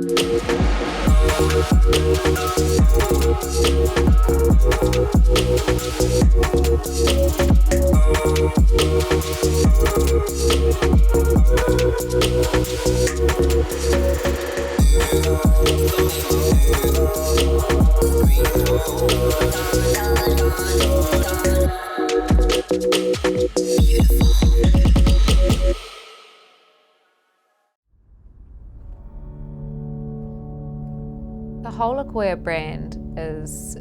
The whole Acquia brand is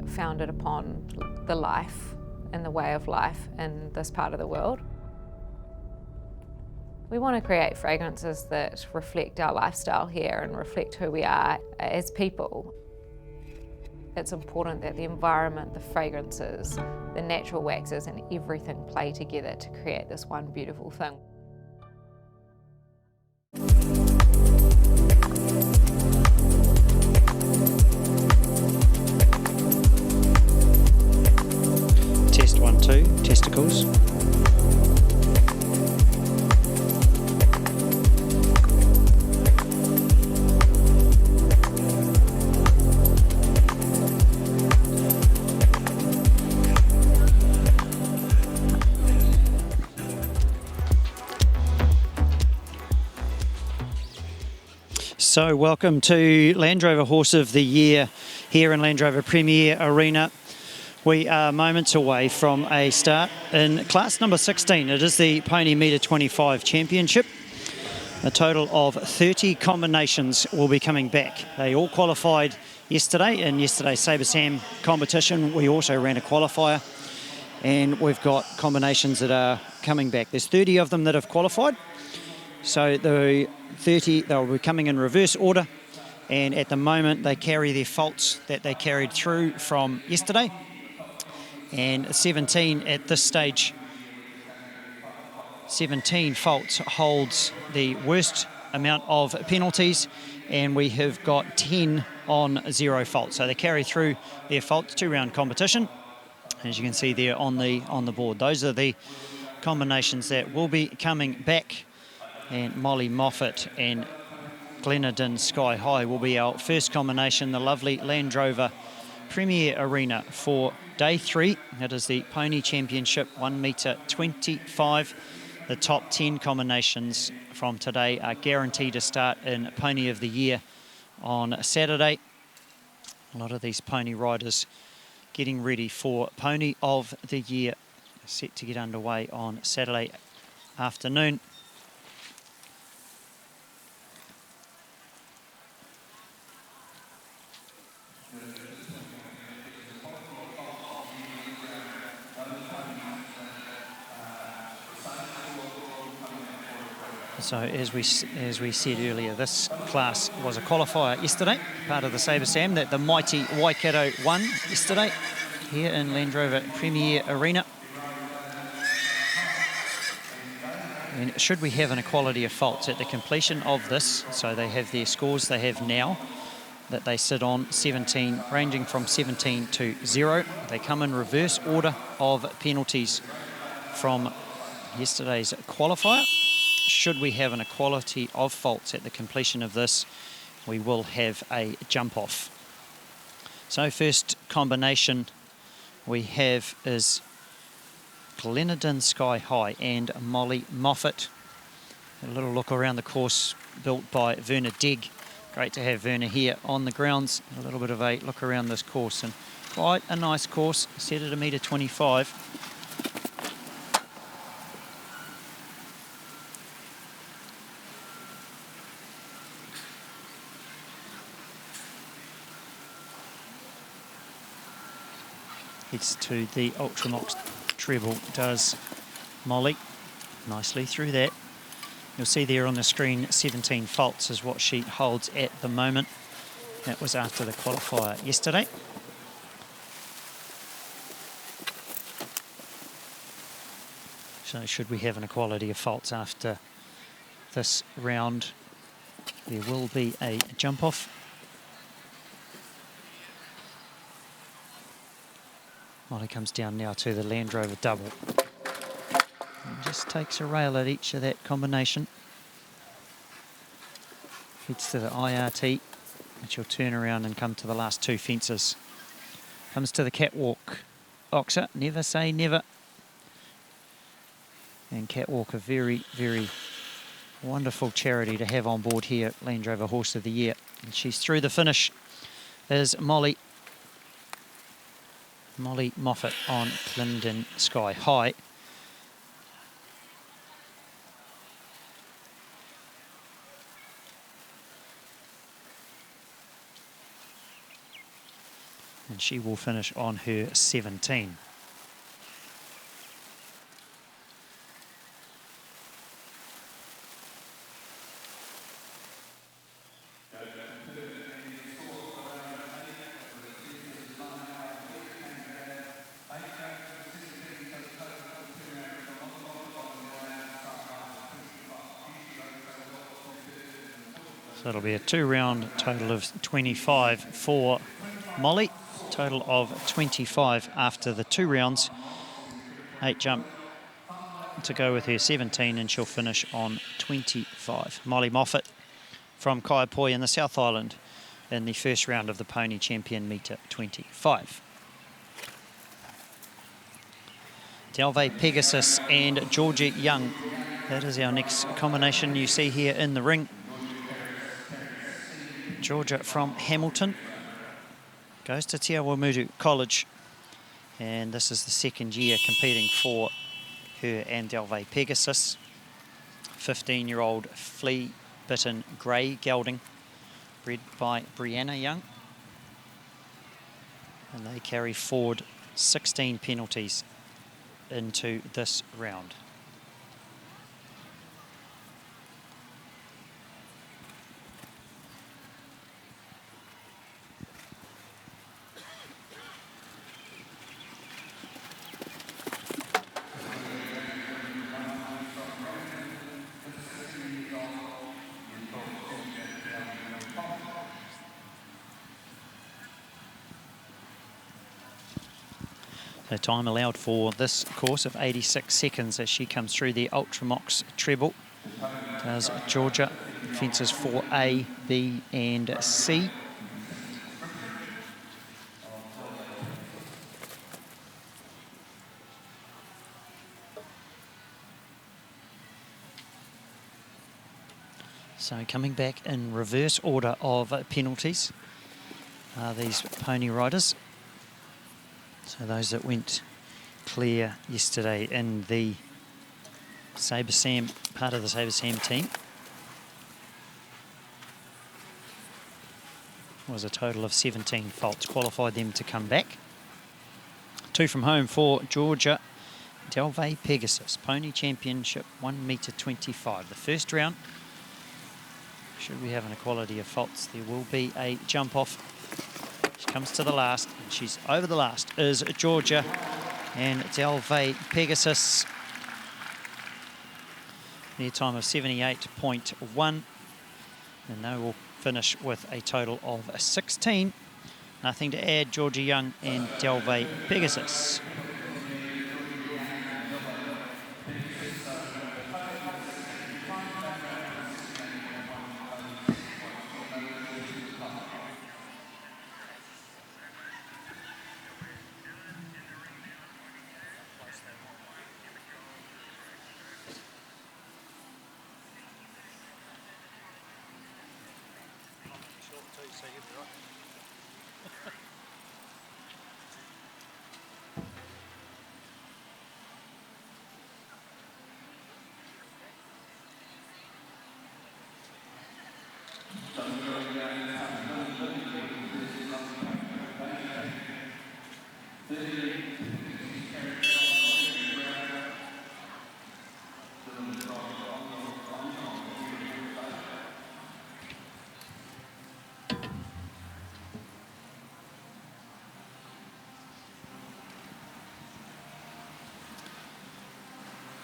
founded upon the life and the way of life in this part of the world. We want to create fragrances that reflect our lifestyle here and reflect who we are as people. It's important that the environment, the fragrances, the natural waxes and everything play together to create this one beautiful thing. Test 1, 2, testicles. So welcome to Land Rover Horse of the Year here in Land Rover Premier Arena. We are moments away from a start in class number 16. It is the Pony Metre 25 Championship. A total of 30 combinations will be coming back. They all qualified yesterday in yesterday's Sabre Sam competition. We also ran a qualifier and we've got combinations that are coming back. There's 30 of them that have qualified. So the 30, they'll be coming in reverse order, and at the moment they carry their faults that they carried through from yesterday. And 17 at this stage, 17 faults holds the worst amount of penalties, and we have got 10 on 0 faults. So they carry through their faults, 2-round competition, as you can see there on the board. Those are the combinations that will be coming back. And Molly Moffat and Glenadin Sky High will be our first combination, the lovely Land Rover Premier Arena for day 3. That is the Pony Championship, 1 metre 25. The top 10 combinations from today are guaranteed to start in Pony of the Year on Saturday. A lot of these pony riders getting ready for Pony of the Year, set to get underway on Saturday afternoon. So as we said earlier, this class was a qualifier yesterday, part of the Sabre Sam that the mighty Waikato won yesterday here in Land Rover Premier Arena. And should we have an equality of faults at the completion of this, so they have their scores they have now, that they sit on 17, ranging from 17 to 0. They come in reverse order of penalties from yesterday's qualifier. Should we have an equality of faults at the completion of this, we will have a jump off. So first combination we have is Glenadin Sky High and Molly Moffat. A little look around the course built by Werner Degg. Great to have Werner here on the grounds. A little bit of a look around this course, and quite a nice course, set at 1 metre 25. Heads to the Ultramox treble, does Molly. Nicely through that. You'll see there on the screen 17 faults is what she holds at the moment. That was after the qualifier yesterday. So should we have an equality of faults after this round, there will be a jump off. Molly comes down now to the Land Rover double. And just takes a rail at each of that combination. Heads to the IRT, and she'll turn around and come to the last two fences. Comes to the catwalk. Oxa, never say never. And catwalk, a very, very wonderful charity to have on board here at Land Rover Horse of the Year. And she's through the finish is Molly Moffat on Clendon Sky High. And she will finish on her 17. So it'll be a 2-round total of 25 for Molly. Total of 25 after the 2 rounds. 8 jump to go with her 17, and she'll finish on 25. Molly Moffat from Kaiapoi in the South Island in the first round of the Pony Champion Metre 25. Delve Pegasus and Georgia Young. That is our next combination you see here in the ring. Georgia from Hamilton goes to Te Awamutu College, and this is the second year competing for her and Delve Pegasus. 15-year-old flea-bitten grey gelding, bred by Brianna Young, and they carry forward 16 penalties into this round. Her time allowed for this course of 86 seconds as she comes through the Ultramox treble. Does Georgia, fences 4A, B and C. So coming back in reverse order of penalties are these pony riders. So those that went clear yesterday in the Sabre Sam, part of the Sabre Sam team, was a total of 17 faults, qualified them to come back. 2 from home for Georgia Delve Pegasus, Pony Championship 1 metre 25. The first round, should we have an equality of faults, there will be a jump off. She comes to the last, and she's over the last, is Georgia and Delve Pegasus. Their time of 78.1, and they will finish with a total of 16. Nothing to add, Georgia Young and Delve Pegasus.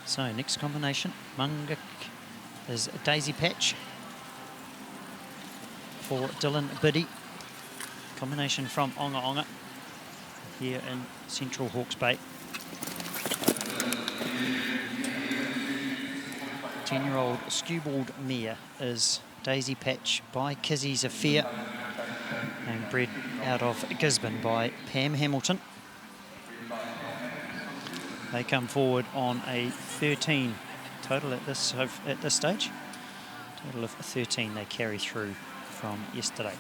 So next combination, Mungak is Daisy Patch for Dylan Biddy. Combination from Onga Onga here in Central Hawke's Bay. 10-year-old skewbald mare is Daisy Patch by Kizzy's Affair, and bred out of Gisborne by Pam Hamilton. They come forward on a 13 total at this stage. Total of 13 they carry through from yesterday.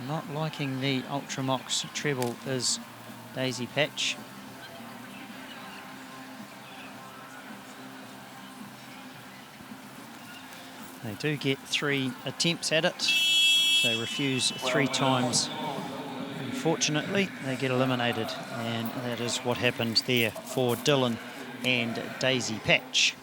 Not liking the Ultramox treble is Daisy Patch. They do get 3 attempts at it. They refuse 3 times. Unfortunately, they get eliminated, and that is what happened there for Dylan and Daisy Patch.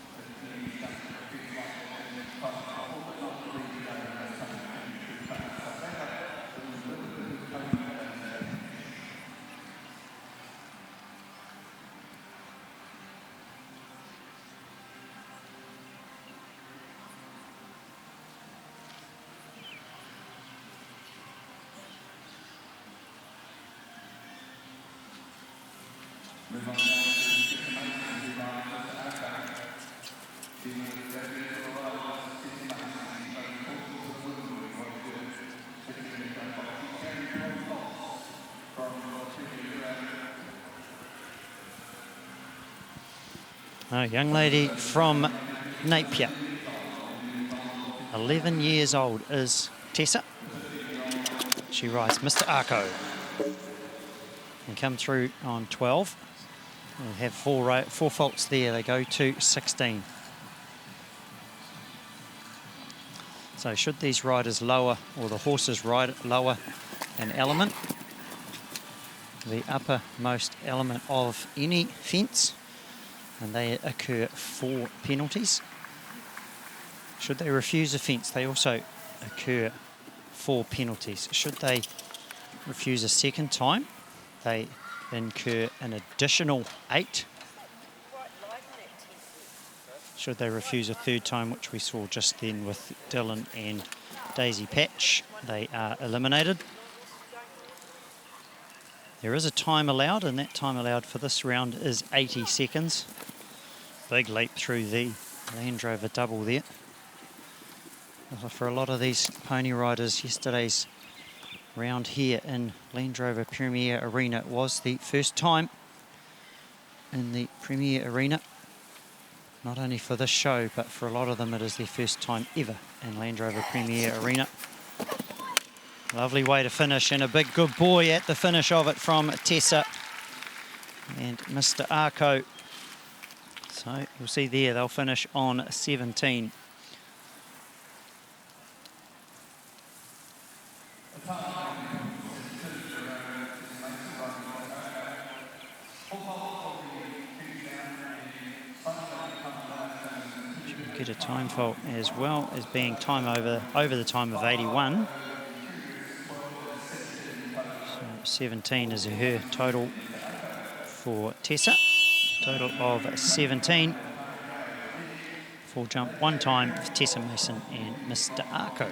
A young lady from Napier, 11 years old, is Tessa. She rides Mr. Arco. And come through on 12. We'll have 4 faults there. They go to 16. So should these riders lower, or the horses ride lower an element, the uppermost element of any fence, and they occur 4 penalties. Should they refuse a fence, they also occur 4 penalties. Should they refuse a second time, they incur an additional 8. Should they refuse a third time, which we saw just then with Dylan and Daisy Patch, they are eliminated. There is a time allowed, and that time allowed for this round is 80 seconds. Big leap through the Land Rover double there. For a lot of these pony riders, yesterday's round here in Land Rover Premier Arena was the first time in the Premier Arena. Not only for this show, but for a lot of them it is their first time ever in Land Rover Premier Arena. Lovely way to finish, and a big good boy at the finish of it from Tessa and Mr. Arco. So you'll see there they'll finish on 17. Should get a time fault as well as being time over the time of 81. 17 is her total for Tessa. Total of 17. Full jump 1 time for Tessa Mason and Mr. Arco.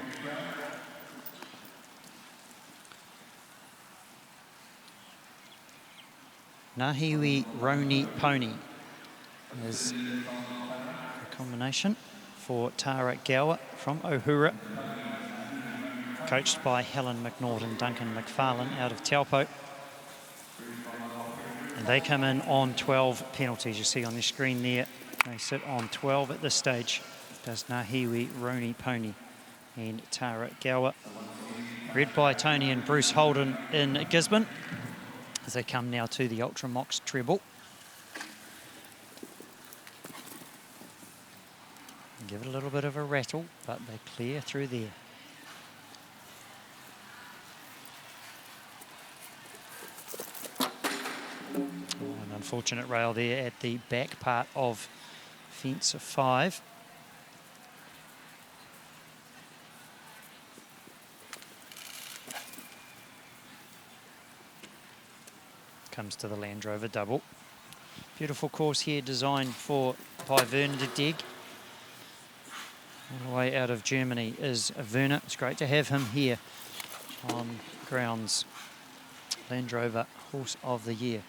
Nahiwi Roni Pony is a combination for Tara Gower from Ohura, coached by Helen McNaught and Duncan McFarlane out of Taupo. And they come in on 12 penalties. You see on the screen there, they sit on 12 at this stage. Does Nahiwi Roni Pony and Tara Gower. Read by Tony and Bruce Holden in Gisborne, as they come now to the Ultramox treble. Give it a little bit of a rattle, but they clear through there. An unfortunate rail there at the back part of fence 5. Comes to the Land Rover double. Beautiful course here designed by Werner de Deg. All the way out of Germany is Werner. It's great to have him here on grounds. Land Rover Horse of the Year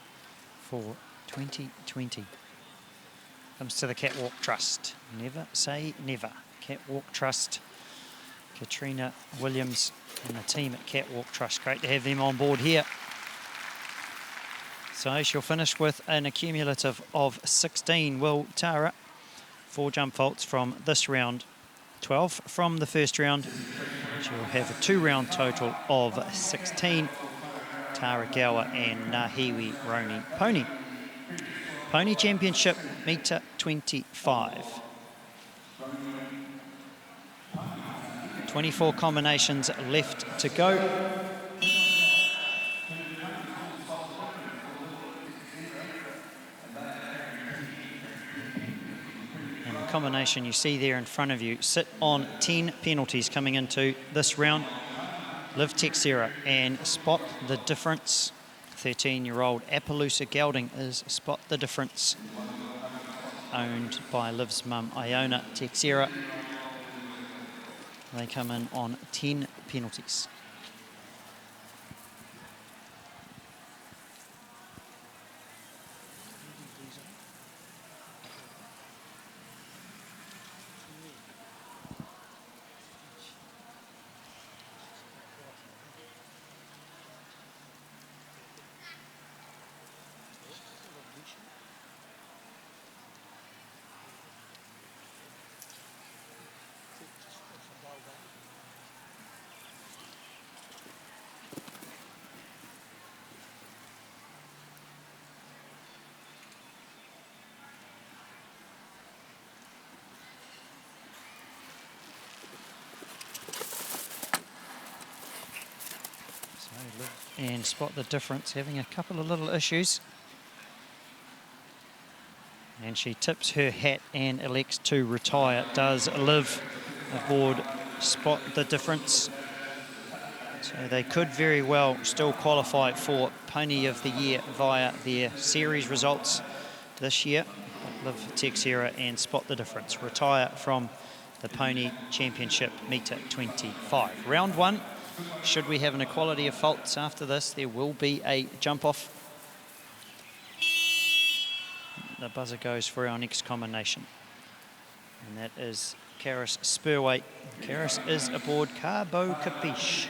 for 2020. Comes to the Catwalk Trust. Never say never. Catwalk Trust. Katrina Williams and the team at Catwalk Trust. Great to have them on board here. So she'll finish with an accumulative of 16. Will Tara, 4 jump faults from this round, 12 from the first round. She'll have a 2-round total of 16. Tara Gower and Nahiwi Roni Pony. Pony Championship, metre 25. 24 combinations left to go. And the combination you see there in front of you sit on 10 penalties coming into this round. Liv Texera and Spot the Difference. 13-year-old Appaloosa Gelding is Spot the Difference, owned by Liv's mum Iona Texera. They come in on 10 penalties. And Spot the Difference having a couple of little issues. And she tips her hat and elects to retire. Does Liv aboard Spot the Difference. So they could very well still qualify for Pony of the Year via their series results this year. Liv Texera and Spot the Difference retire from the Pony Championship metre 25. Round 1. Should we have an equality of faults after this, there will be a jump off. The buzzer goes for our next combination. And that is Karis Spurway. Karis is aboard Carbo Capiche.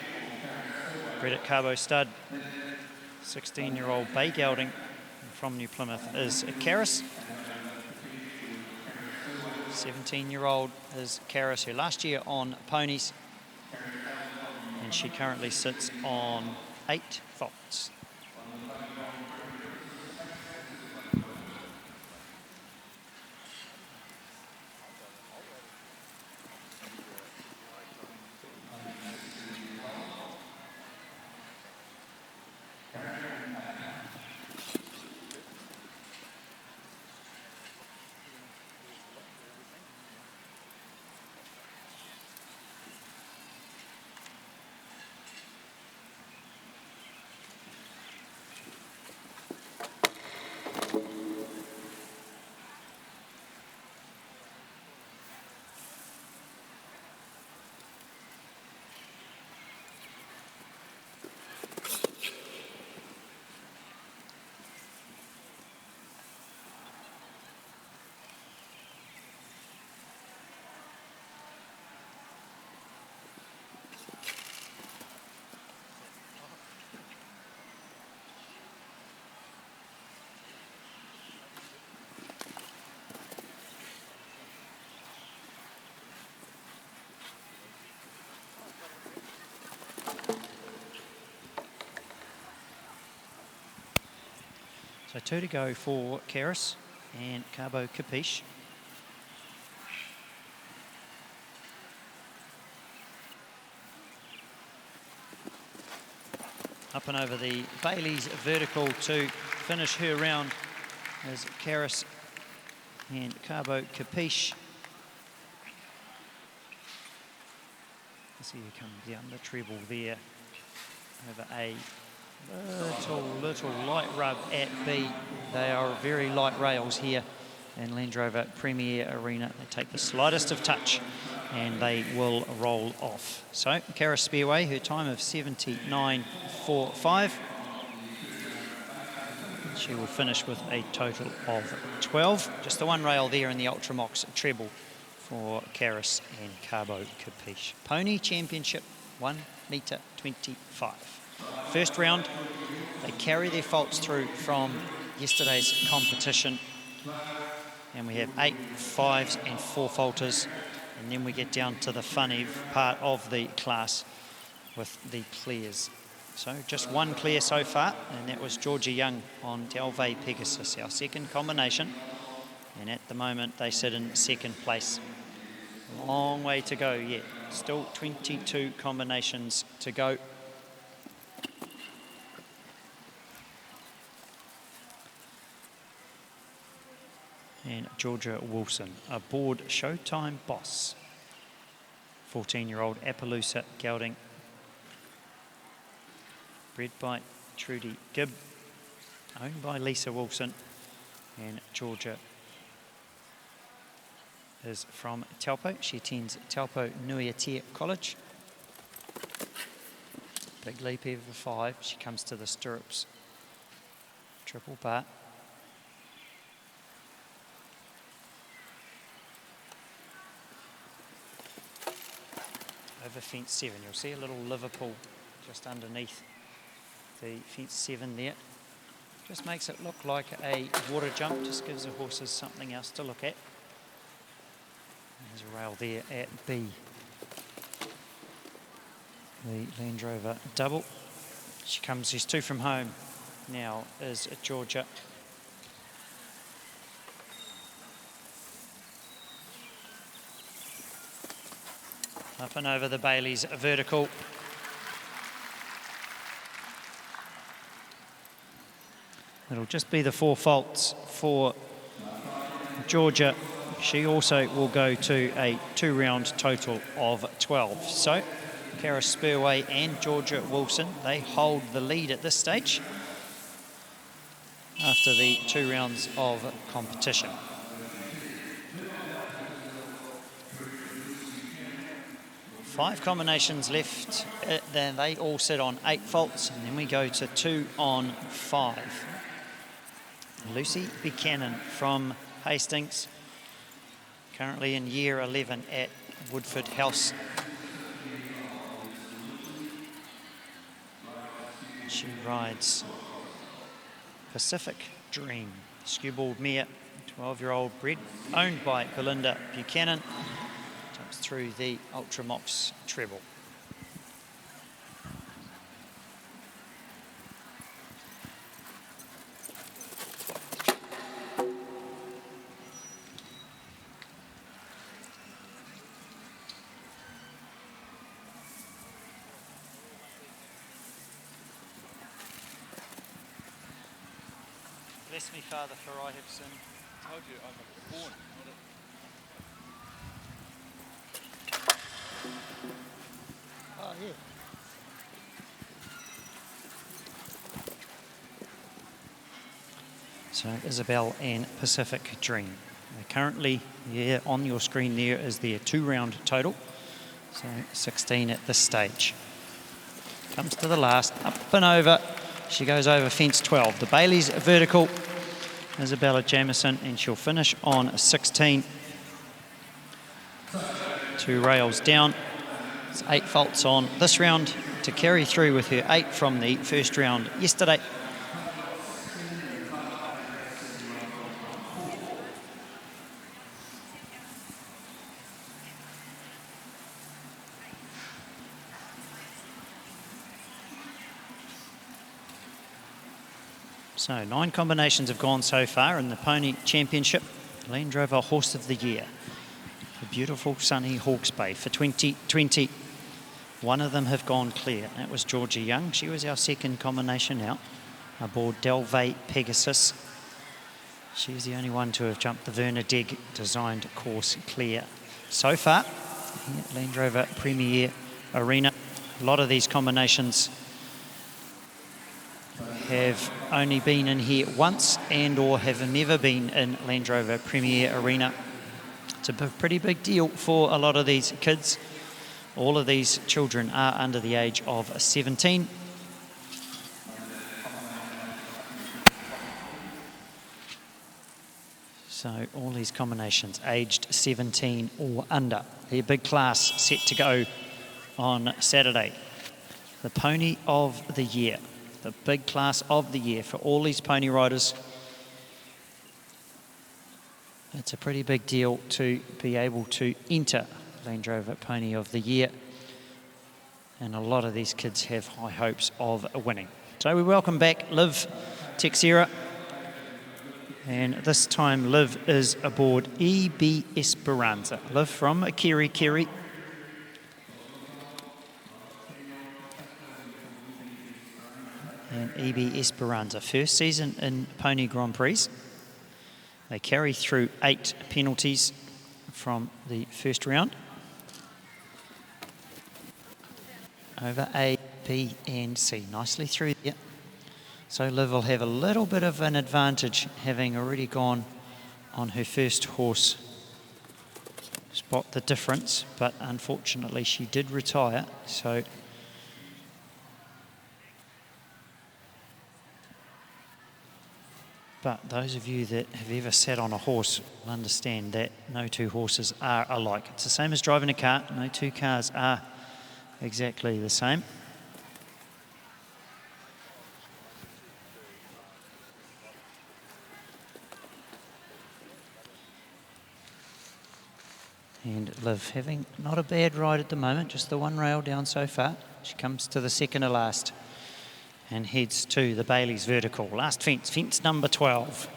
Credit Carbo Stud. 16-year-old Bay Gelding from New Plymouth is Karis. 17-year-old is Karis, who last year on ponies. And she currently sits on 8 faults. So 2 to go for Karis and Carbo Capiche. Up and over the Bailey's vertical to finish her round as Karis and Carbo Capiche. See you come down the treble there over A. Little light rub at B. They are very light rails here in Land Rover Premier Arena. They take the slightest of touch and they will roll off. So Karis Spearway, her time of 79.45. She will finish with a total of 12. Just the one rail there in the Ultramox treble for Karis and Carbo Capiche. Pony Championship, 1 metre 25. First round, they carry their faults through from yesterday's competition. And we have 8 5s and 4 faulters. And then we get down to the funny part of the class with the clears. So just one clear so far, and that was Georgia Young on Delvey Pegasus, our second combination. And at the moment, they sit in second place. Long way to go yet. Still 22 combinations to go. And Georgia Wilson, a board Showtime boss. 14-year-old Appaloosa gelding. Bred by Trudy Gibb, owned by Lisa Wilson, and Georgia is from Taupo. She attends Taupo Nuiatea College. Big leap here for 5. She comes to the stirrups. Triple bar. Over fence 7, you'll see a little Liverpool just underneath the fence 7 there. Just makes it look like a water jump, just gives the horses something else to look at. There's a rail there at B. The Land Rover double. She's 2 from home now is Georgia. Up and over the Bailey's vertical. It'll just be the 4 faults for Georgia. She also will go to a 2-round total of 12. So, Karis Spurway and Georgia Wilson, they hold the lead at this stage after the 2 rounds of competition. Five combinations left, then they all sit on 8 faults, and then we go to 2 on 5. Lucy Buchanan from Hastings, currently in year 11 at Woodford House. She rides Pacific Dream, skewbald mare, 12-year-old bred, owned by Belinda Buchanan. Jumps through the Ultramox treble. Bless me, Father, for I have sinned. I told you I'm a born. Oh, yeah. So Isabel and Pacific Dream. Currently, yeah, on your screen there is their 2-round total. So 16 at this stage. Comes to the last, up and over. She goes over fence 12. The Bailey's vertical, Isabella Jamieson, and she'll finish on 16. 2 rails down. It's 8 faults on this round to carry through with her 8 from the first round yesterday. So 9 combinations have gone so far in the Pony Championship. Land Rover Horse of the Year. The beautiful sunny Hawke's Bay for 2020. One of them have gone clear. That was Georgia Young. She was our second combination out aboard Delvey Pegasus. She's the only one to have jumped the Werner Degg designed course clear so far. Land Rover Premier Arena. A lot of these combinations have only been in here once and or have never been in Land Rover Premier Arena. It's a pretty big deal for a lot of these kids. All of these children are under the age of 17. So all these combinations aged 17 or under. Their big class set to go on Saturday. The pony of the year, the big class of the year for all these pony riders. It's a pretty big deal to be able to enter Land Rover Pony of the Year. And a lot of these kids have high hopes of winning. So we welcome back Liv Texera. And this time Liv is aboard EB Esperanza. Liv from Kiri. And EB Esperanza, first season in Pony Grand Prix. They carry through 8 penalties from the first round. Over A, B and C. Nicely through there. So Liv will have a little bit of an advantage having already gone on her first horse. Spot the difference, but unfortunately she did retire. So but those of you that have ever sat on a horse will understand that no two horses are alike. It's the same as driving a car. No two cars are exactly the same. And Liv having not a bad ride at the moment, just the one rail down so far. She comes to the second to last and heads to the Bailey's vertical. Last fence, fence number 12.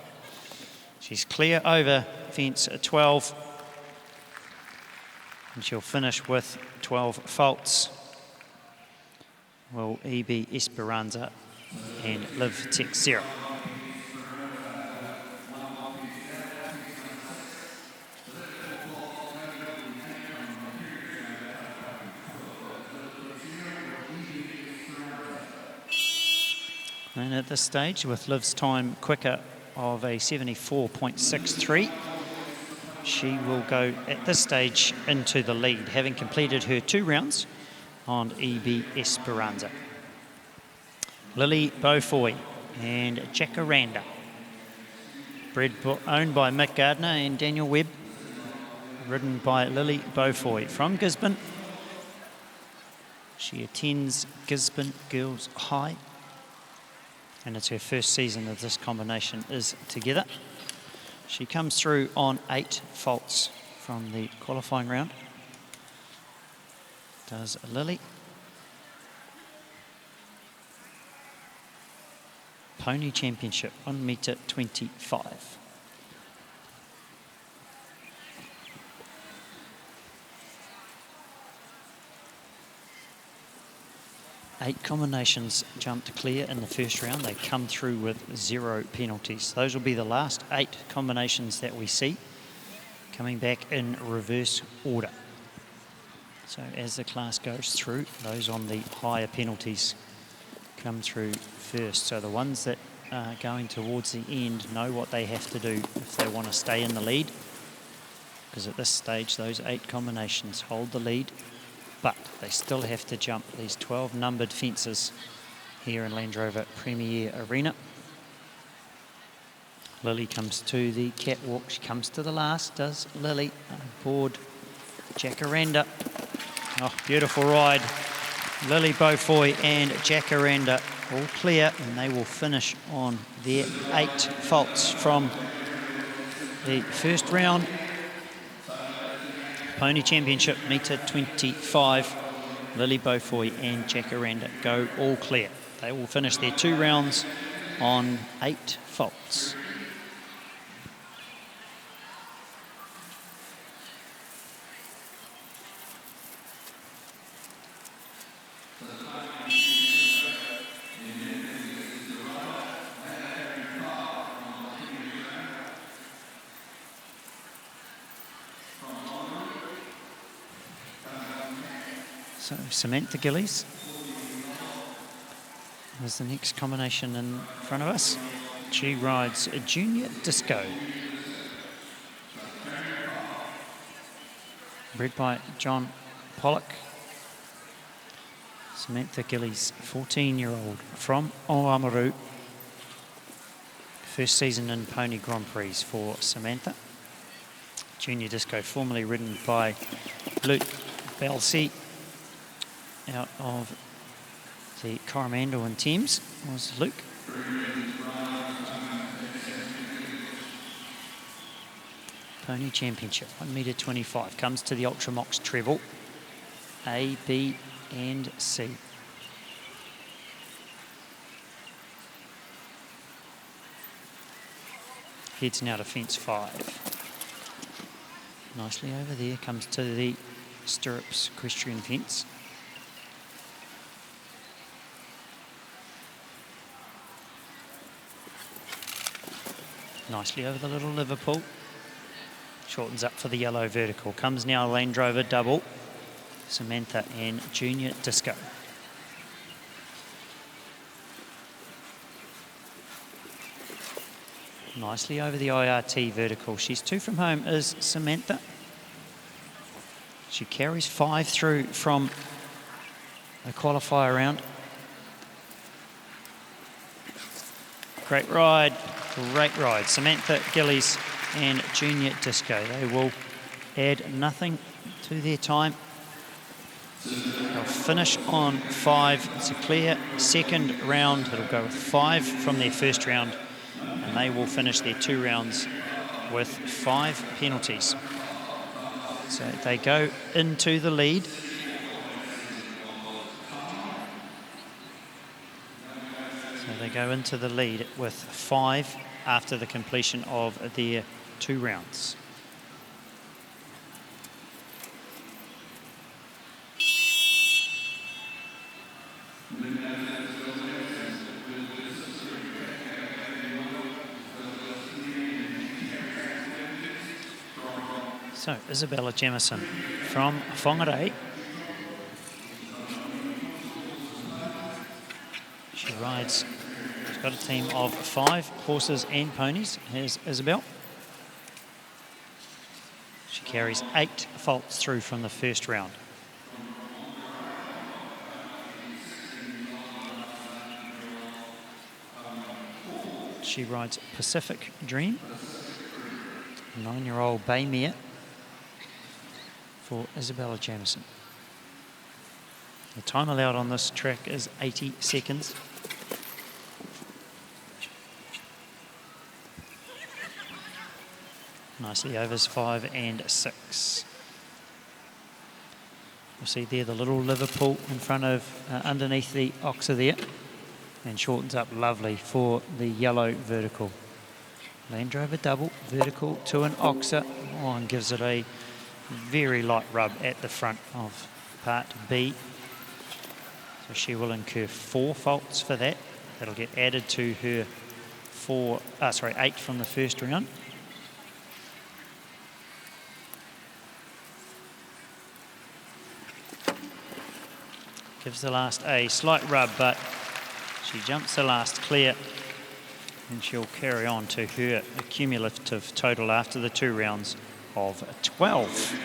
She's clear over fence 12. And she'll finish with 12 faults. Will EB Esperanza and Liv Texera. And at this stage, with Liv's time quicker of a 74.63, she will go at this stage into the lead, having completed her 2 rounds on EB Esperanza. Lily Beaufoy and Jacaranda, owned by Mick Gardner and Daniel Webb, ridden by Lily Beaufoy from Gisborne. She attends Gisborne Girls High, and it's her first season of this combination is together. She comes through on 8 faults from the qualifying round. Does Lily. Pony Championship, 1 metre 25. Eight combinations jumped clear in the first round. They come through with 0 penalties. Those will be the last 8 combinations that we see, coming back in reverse order. So as the class goes through, those on the higher penalties come through first. So the ones that are going towards the end know what they have to do if they want to stay in the lead, because at this stage those 8 combinations hold the lead, but they still have to jump these 12 numbered fences here in Land Rover Premier Arena. Lily comes to the catwalk. She comes to the last, does Lily, aboard Jacaranda. Oh, beautiful ride. Lily Beaufoy and Jacaranda all clear, and they will finish on their 8 faults from the first round. Pony Championship, metre 25. Lily Beaufoy and Jacaranda go all clear. They will finish their 2 rounds on 8 faults. So Samantha Gillies is the next combination in front of us. She rides a Junior Disco, bred by John Pollock. Samantha Gillies, 14-year-old from Oamaru. First season in Pony Grand Prix for Samantha. Junior Disco, formerly ridden by Luke Belsey out of the Coromandel and Thames, was Luke. Pony Championship, 1.25 m, comes to the Ultramox treble. A, B and C. Heads now to fence 5. Nicely over there, comes to the stirrups equestrian fence. Nicely over the little Liverpool. Shortens up for the yellow vertical. Comes now Land Rover double. Samantha and Junior Disco. Nicely over the IRT vertical. She's 2 from home is Samantha. She carries 5 through from a qualifier round. Great ride, great ride. Samantha, Gillies and Junior Disco. They will add nothing to their time. They'll finish on 5. It's a clear second round. It'll go with 5 from their first round, and they will finish their 2 rounds with 5 penalties. So they go into the lead. So they go into the lead with 5 after the completion of their 2 rounds. So Isabella Jamison from Whangarei. She rides, she's got a team of 5 horses and ponies. Here's Isabel. She carries 8 faults through from the first round. She rides Pacific Dream, 9-year-old bay mare for Isabella Jamison. The time allowed on this track is 80 seconds. Nicely overs 5 and 6. You'll see there the little Liverpool in front of, underneath the oxa there, and shortens up lovely for the yellow vertical. Land Rover double, vertical to an oxa, and gives it a very light rub at the front of part B. So she will incur 4 faults for that. That'll get added to her 8 from the first round. Gives the last a slight rub, but she jumps the last clear, and she'll carry on to her cumulative total after the 2 rounds of 12.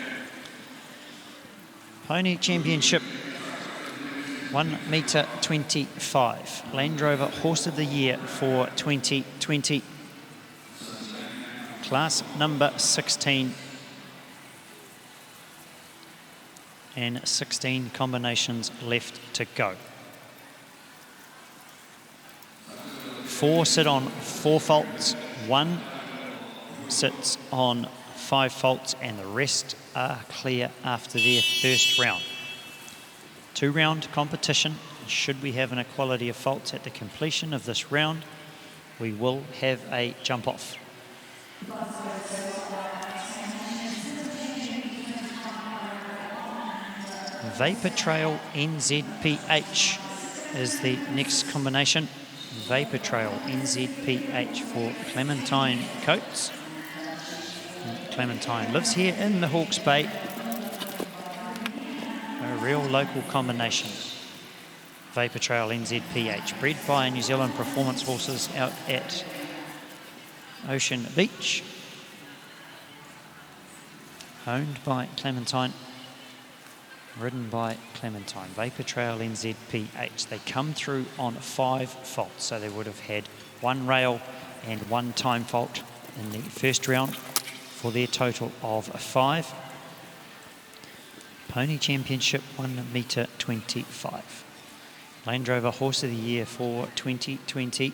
Pony Championship, 1.25 m. Land Rover Horse of the Year for 2020. Class number 16. And 16 combinations left to go. 4 sit on 4 faults, 1 sits on 5 faults, and the rest are clear after their first round. 2-round competition. Should we have an equality of faults at the completion of this round, we will have a jump off. Vapor Trail NZPH is the next combination. Vapor Trail NZPH for Clementine Coates. Clementine lives here in the Hawke's Bay. A real local combination. Vapor Trail NZPH, bred by New Zealand Performance Horses out at Ocean Beach. Owned by Clementine. Ridden by Clementine. Vapor Trail NZPH. They come through on 5 faults, so they would have had 1 rail and 1 time fault in the first round for their total of 5. Pony Championship 1 metre 25. Land Rover Horse of the Year for 2020.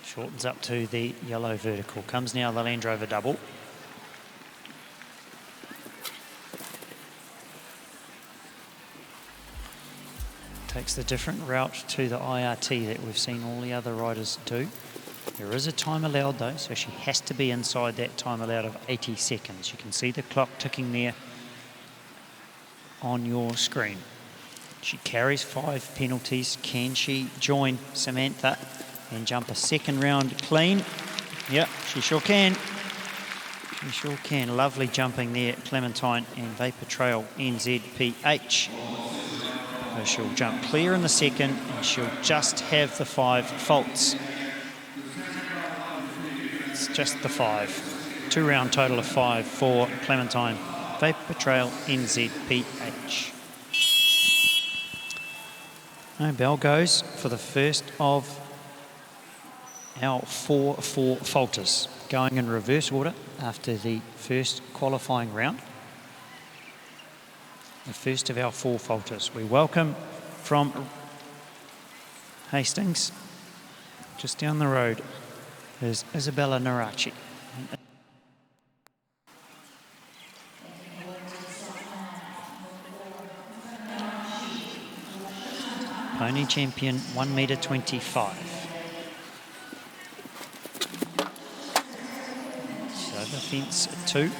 Shortens up to the yellow vertical. Comes now the Land Rover double. Takes the different route to the IRT that we've seen all the other riders do. There is a time allowed though, so she has to be inside that time allowed of 80 seconds. You can see the clock ticking there on your screen. She carries 5 penalties. Can she join Samantha and jump a second round clean? Yep, she sure can. She sure can. Lovely jumping there, Clementine and Vapor Trail NZPH. So she'll jump clear in the second and she'll just have the 5 faults. It's just the 5. 2 round total of 5 for Clementine. Vapor Trail NZPH. No bell goes for the first of our 4 faulters, going in reverse order after the first qualifying round. The first of our 4 faulters. We welcome from Hastings, just down the road, is Isabella Narachi. Pony Champion 1 metre 25. So the fence 2.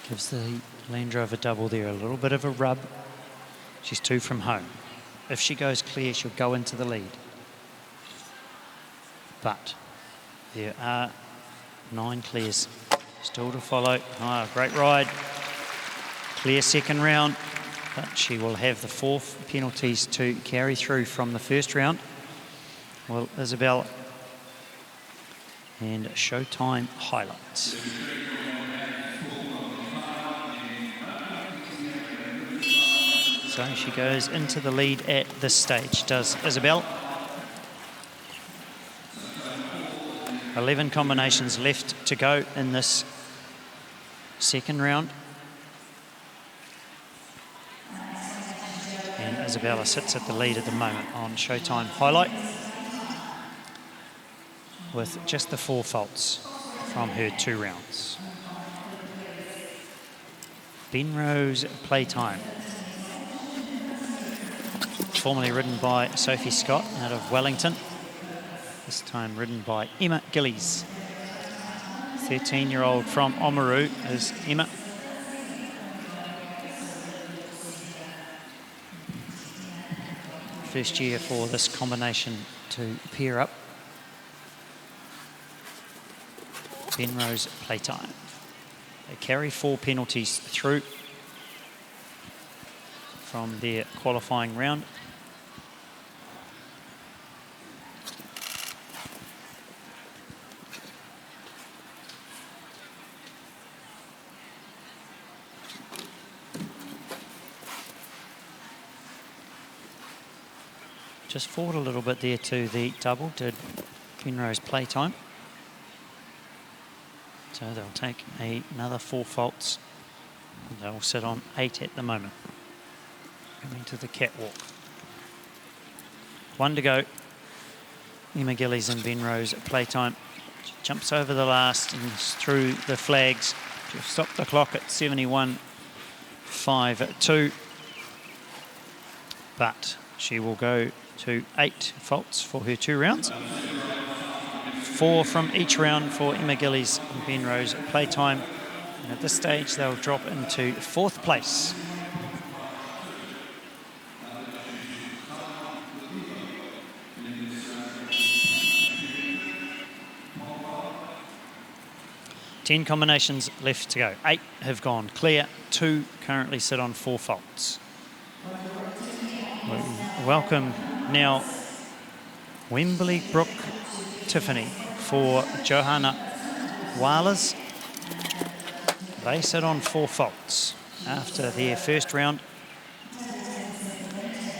Gives the Land Rover double there a little bit of a rub. She's 2 from home. If she goes clear, she'll go into the lead. But there are 9 clears still to follow. Oh, great ride. Clear second round, but she will have the 4 penalties to carry through from the first round. Well, Isabel and Showtime highlights. So she goes into the lead at this stage, does Isabel. 11 combinations left to go in this second round. And Isabella sits at the lead at the moment on Showtime highlight with just the 4 faults from her 2 rounds. Benrose Playtime, formerly ridden by Sophie Scott out of Wellington. This time ridden by Emma Gillies. 13-year-old from Oamaru is Emma. First year for this combination to pair up. Benrose Playtime. They carry 4 penalties through from their qualifying round. Just forward a little bit there to the double, did Penrose Playtime. So they'll take another 4 faults. They'll sit on 8 at the moment. Coming to the catwalk. 1 to go. Emma Gillies and Benrose Playtime. She jumps over the last and through the flags. She'll stop the clock at 71.52. but she will go to 8 faults for her 2 rounds. 4 from each round for Emma Gillies and Ben Rose playtime. And at this stage, they'll drop into 4th place. Ten combinations left to go. 8 have gone clear. 2 currently sit on 4 faults. Welcome now Wembley Brook Tiffany for Johanna Whalers. They sit on 4 faults after their first round.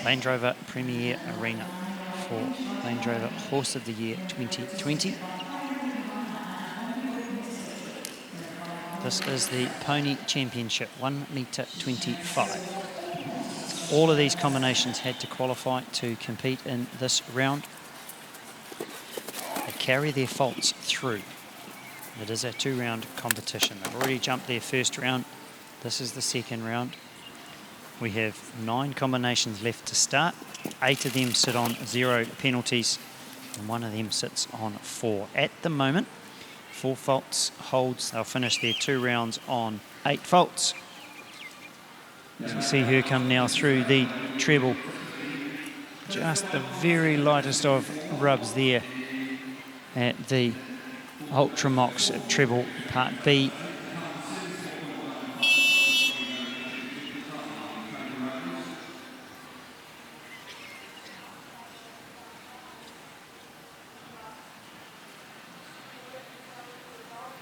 Land Rover Premier Arena for Land Rover Horse of the Year 2020. This is the Pony Championship, 1.25 metre. All of these combinations had to qualify to compete in this round. They carry their faults through. It is a 2-round competition. They've already jumped their first round. This is the second round. We have 9 combinations left to start. 8 of them sit on 0 penalties, and 1 of them sits on 4. At the moment, 4 faults holds. They'll finish their 2 rounds on 8 faults. You see her come now through the treble. Just the very lightest of rubs there at the Ultramox treble part B.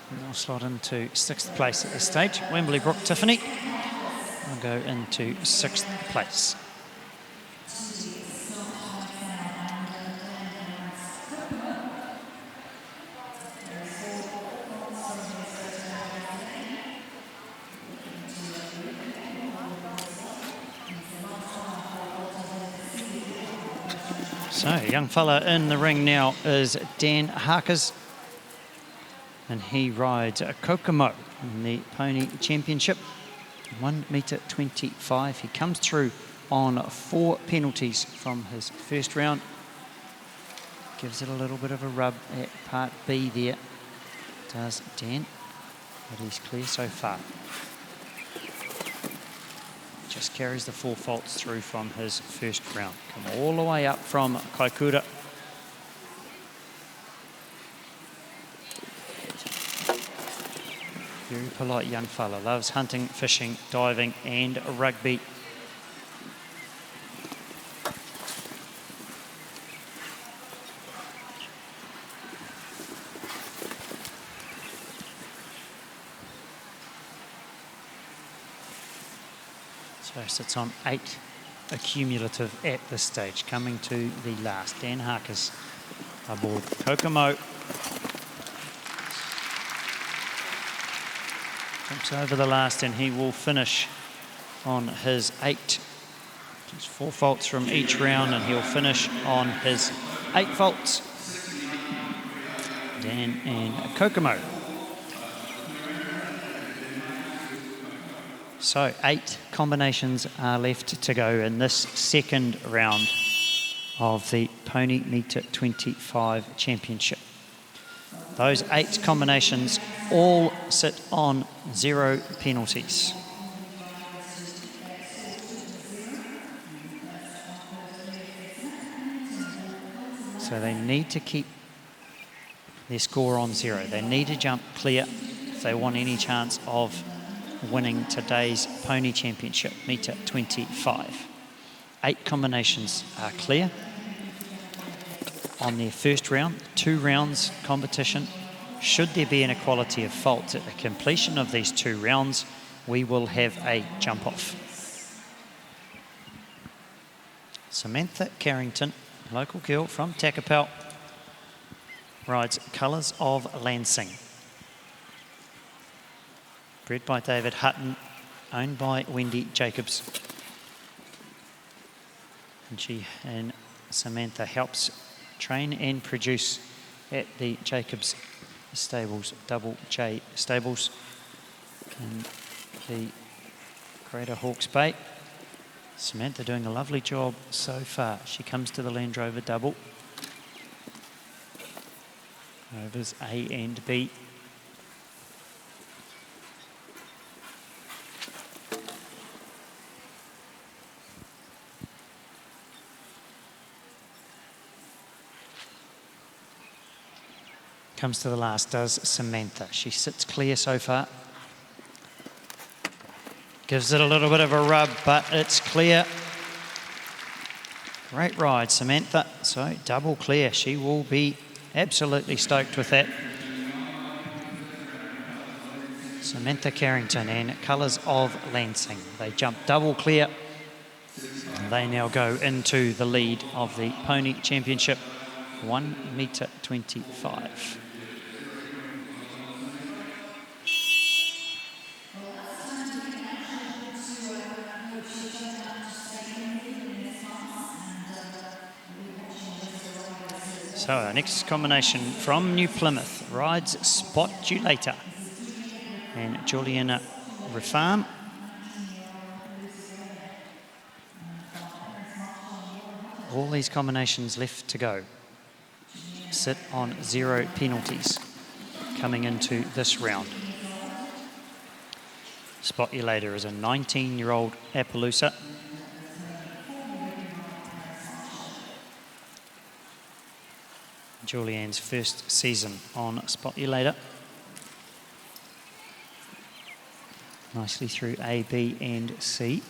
And they'll slot into 6th place at this stage. Wembley Brook Tiffany will go into 6th place. So, young fella in the ring now is Dan Harkers, and he rides a Kokomo in the Pony Championship, 1.25 metre. He comes through on 4 penalties from his first round. Gives it a little bit of a rub at part B there, does Dan, but he's clear so far. Just carries the 4 faults through from his first round. Come all the way up from Kaikoura. Very polite young fella. Loves hunting, fishing, diving and rugby. So sits on 8 accumulative at this stage. Coming to the last, Dan Harkers aboard Kokomo. Jumps over the last and he will finish on his 8. Just 4 faults from each round and he'll finish on his 8 faults. Dan and Kokomo. So 8 combinations are left to go in this second round of the Pony Metre 25 Championship. Those 8 combinations all sit on 0 penalties. So they need to keep their score on 0. They need to jump clear if they want any chance of winning today's Pony Championship, Metre 25. 8 combinations are clear on their first round. 2 rounds competition. Should there be an equality of faults at the completion of these 2 rounds, we will have a jump off. Samantha Carrington, local girl from Takapau, rides Colours of Lansing. Bred by David Hutton, owned by Wendy Jacobs. And she and Samantha helps train and produce at the Jacobs Stables, Double J Stables in the Greater Hawke's Bay. Samantha doing a lovely job so far. She comes to the Land Rover double. Rovers A and B. Comes to the last, does Samantha. She sits clear so far. Gives it a little bit of a rub, but it's clear. Great ride, Samantha. So double clear. She will be absolutely stoked with that. Samantha Carrington and Colours of Lansing. They jump double clear. They now go into the lead of the Pony Championship, 1.25 meters. So our next combination from New Plymouth rides Spot You Later and Juliana Reform. All these combinations left to go sit on 0 penalties coming into this round. Spot You Later is a 19-year-old Appaloosa. Julianne's first season on Spot You Later. Nicely through A, B and C.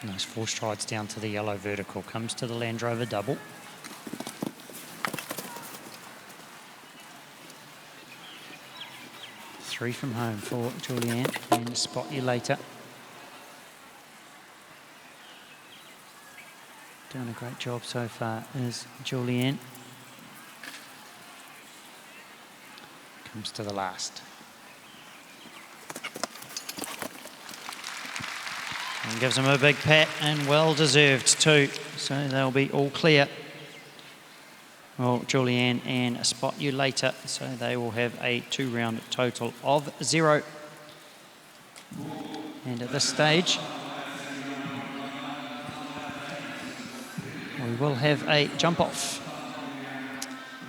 Nice 4 strides down to the yellow vertical. Comes to the Land Rover double. Three from home for Julianne and Spot You Later. Doing a great job so far is Julianne. Comes to the last. And gives them a big pat, and well deserved too. So they'll be all clear. Well, Julianne and Spot You Later. So they will have a 2-round total of 0. And at this stage, we will have a jump off.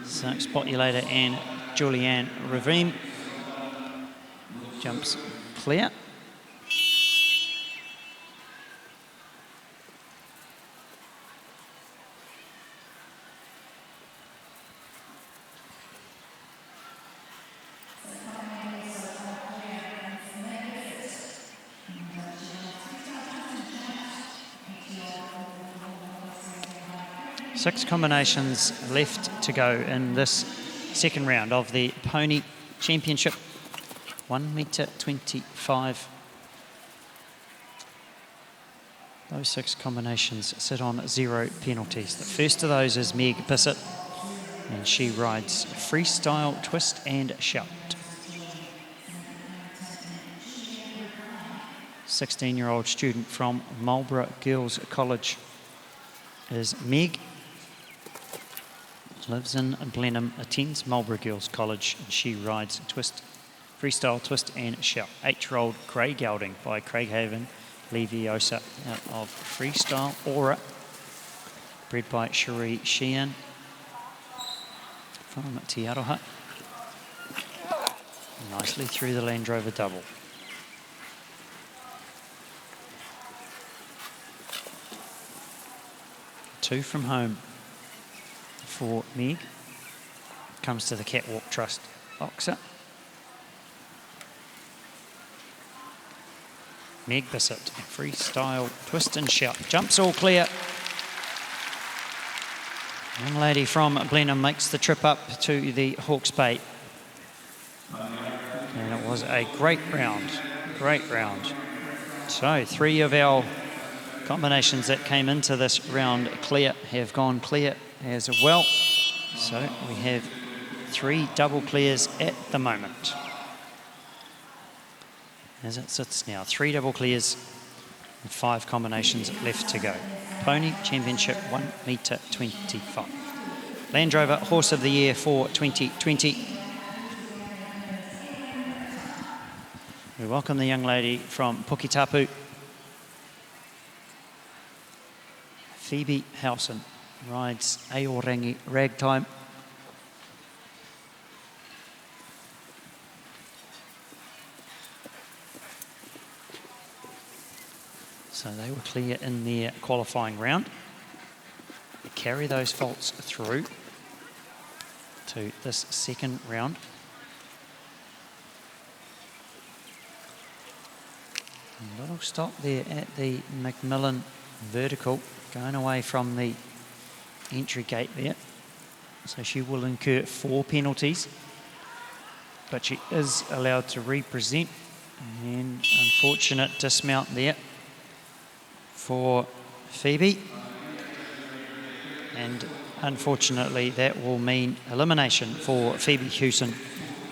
So Spot You Later and Julianne Ravim jumps clear. Six combinations left to go in this second round of the Pony Championship, 1.25 meters. Those 6 combinations sit on 0 penalties. The first of those is Meg Bissett, and she rides Freestyle, Twist and Shout. 16-year-old student from Marlborough Girls College is Meg. Lives in Blenheim, attends Marlborough Girls College, and she rides Freestyle, Twist and Shout. 8-year-old Grey Gelding by Craighaven Leviosa out of Freestyle Aura, bred by Cherie Sheehan from Te Aroha. Nicely through the Land Rover double. Two from home for Meg. Comes to the Catwalk Trust boxer. Meg Bissett, Freestyle, Twist and Shout. Jumps all clear. Young lady from Blenheim makes the trip up to the Hawke's Bay. And it was a great round, great round. So 3 of our combinations that came into this round clear have gone clear as well. So we have 3 double clears at the moment. As it sits now, 3 double clears and 5 combinations left to go. Pony Championship 1 metre 25. Land Rover Horse of the Year for 2020. We welcome the young lady from Puketapu, Phoebe Howson, rides Aorangi Ragtime. So they were clear in their qualifying round. They carry those faults through to this second round. A little stop there at the Macmillan vertical, going away from the entry gate there. So she will incur 4 penalties, but she is allowed to represent. And unfortunate dismount there for Phoebe. And unfortunately, that will mean elimination for Phoebe Hewson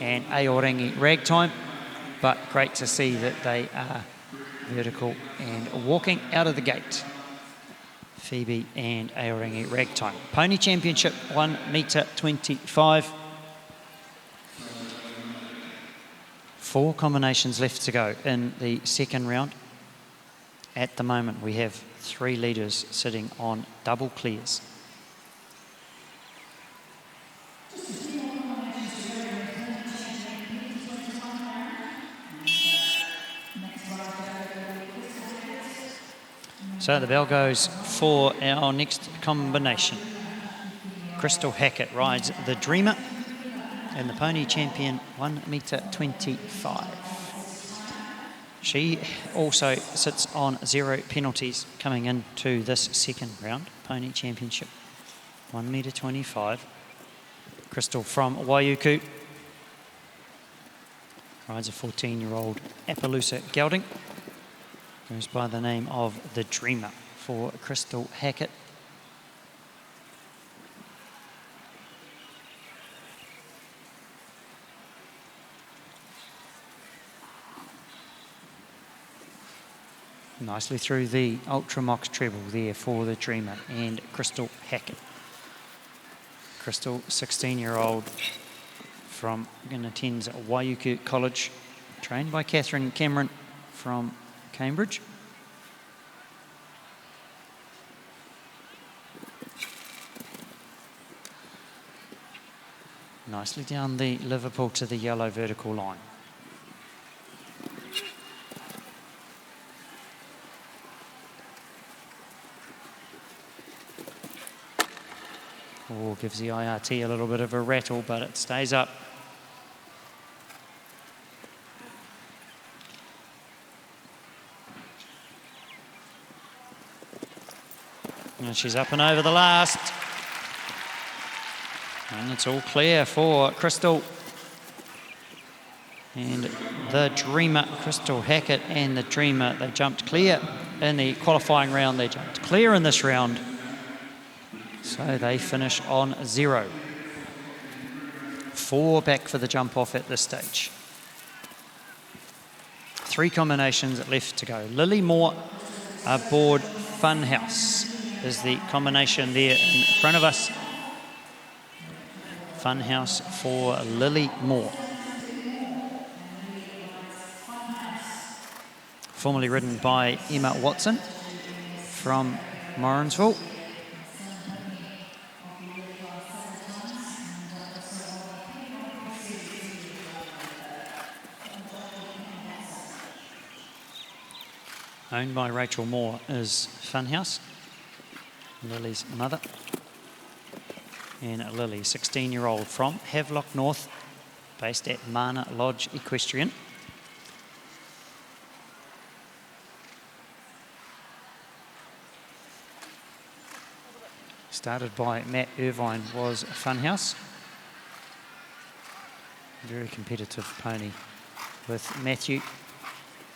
and Aorangi Ragtime. But great to see that they are vertical and walking out of the gate. Phoebe and Aorangi Ragtime. Pony Championship 1 metre 25. 4 combinations left to go in the second round. At the moment, we have 3 leaders sitting on double clears. So the bell goes for our next combination. Crystal Hackett rides the Dreamer and the Pony Champion 1 metre 25. She also sits on 0 penalties coming into this second round. Pony Championship 1 metre 25. Crystal from Waiuku rides a 14-year-old Appaloosa gelding. Goes by the name of the Dreamer for Crystal Hackett. Nicely through the Ultramox treble there for the Dreamer and Crystal Hackett. Crystal, 16-year-old from attends Waiuku College, trained by Catherine Cameron from Cambridge. Nicely down the Liverpool to the yellow vertical line. Oh, gives the IRT a little bit of a rattle, but it stays up. And she's up and over the last. And it's all clear for Crystal. And the Dreamer, Crystal Hackett and the Dreamer, they jumped clear in the qualifying round. They jumped clear in this round. So they finish on 0. 4 back for the jump off at this stage. 3 combinations left to go. Lily Moore aboard Funhouse is the combination there in front of us. Funhouse for Lily Moore. Formerly ridden by Emma Watson from Morrinsville. Owned by Rachel Moore is Funhouse, Lily's mother. And Lily, 16-year-old from Havelock North, based at Mana Lodge Equestrian. Started by Matt Irvine, was Funhouse. Very competitive pony with Matthew,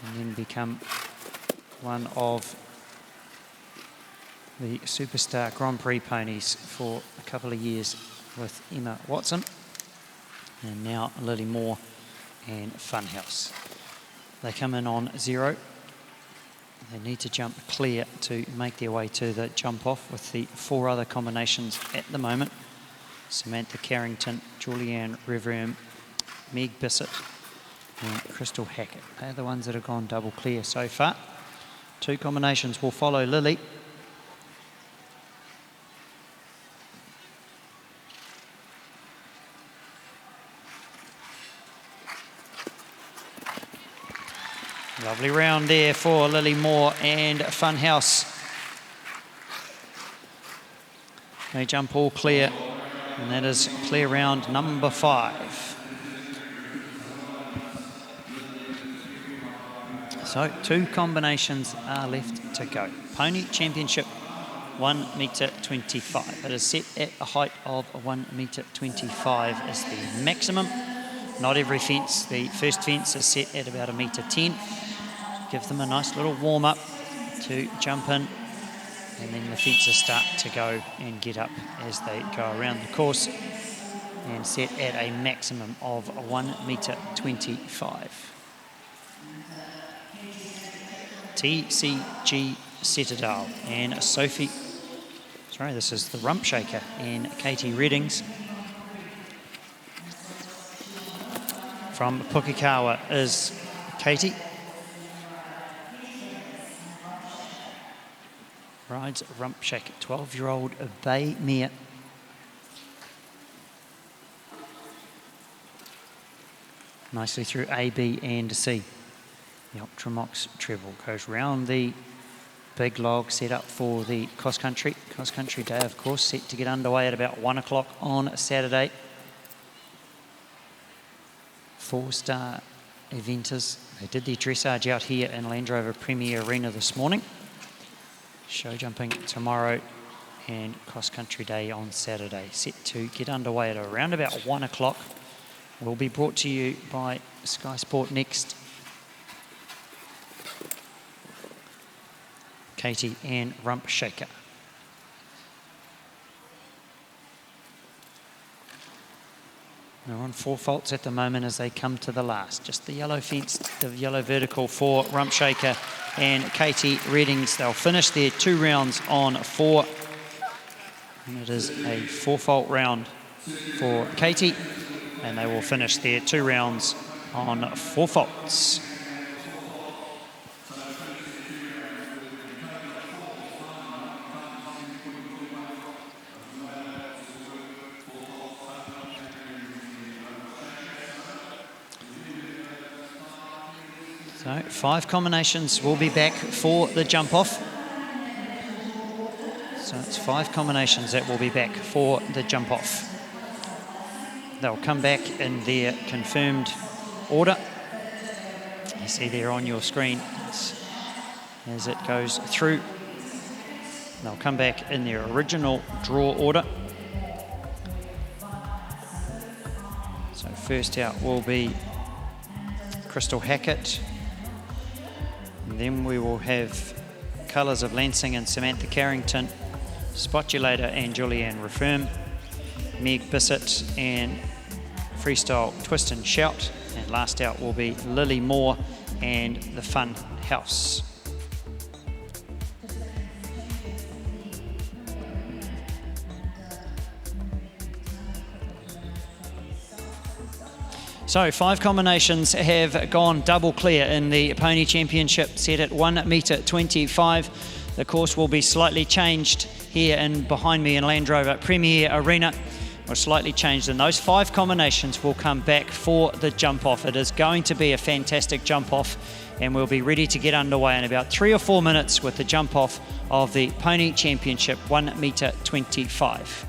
and then become one of the Superstar Grand Prix ponies for a couple of years with Emma Watson. And now Lily Moore and Funhouse. They come in on 0. They need to jump clear to make their way to the jump off with the 4 other combinations at the moment. Samantha Carrington, Julianne Reverm, Meg Bissett and Crystal Hackett. They're the ones that have gone double clear so far. 2 combinations will follow Lily. Lovely round there for Lily Moore and Funhouse. They jump all clear, and that is clear round number 5. So 2 combinations are left to go. Pony Championship, 1 metre 25. It is set at a height of 1 metre 25 is the maximum. Not every fence. The first fence is set at about 1 metre 10. Give them a nice little warm-up to jump in, and then the fences start to go and get up as they go around the course, and set at a maximum of 1 metre 25. TCG Citadel and Sophie, this is the Rump Shaker and Katie Reddings. From Pukekawa is Katie. Rides Rump Shaker, 12-year-old bay mare. Nicely through A, B and C. The Optimox treble goes round the big log set up for the cross country. Cross country day, of course, set to get underway at about 1 o'clock on Saturday. 4-star eventers. They did their dressage out here in Land Rover Premier Arena this morning. Show jumping tomorrow and cross country day on Saturday. Set to get underway at around about 1 o'clock. Will be brought to you by Sky Sport next. Katie and Rump Shaker. They're on 4 faults at the moment as they come to the last. Just the yellow fence, the yellow vertical for Rump Shaker and Katie Reddings. They'll finish their 2 rounds on 4. And it is a 4-fault round for Katie. And they will finish their 2 rounds on 4 faults. So 5 combinations will be back for the jump off. So it's 5 combinations that will be back for the jump off. They'll come back in their confirmed order. You see there on your screen as it goes through. They'll come back in their original draw order. So first out will be Crystal Hackett. And then we will have Colours of Lansing and Samantha Carrington, Spotulator and Julianne Refirm, Meg Bissett and Freestyle Twist and Shout. And last out will be Lily Moore and the Fun House. So 5 combinations have gone double clear in the Pony Championship, set at 1 metre 25. The course will be slightly changed here and behind me in Land Rover Premier Arena. Or slightly changed, and those 5 combinations will come back for the jump off. It is going to be a fantastic jump off, and we'll be ready to get underway in about 3 or 4 minutes with the jump off of the Pony Championship 1 metre 25.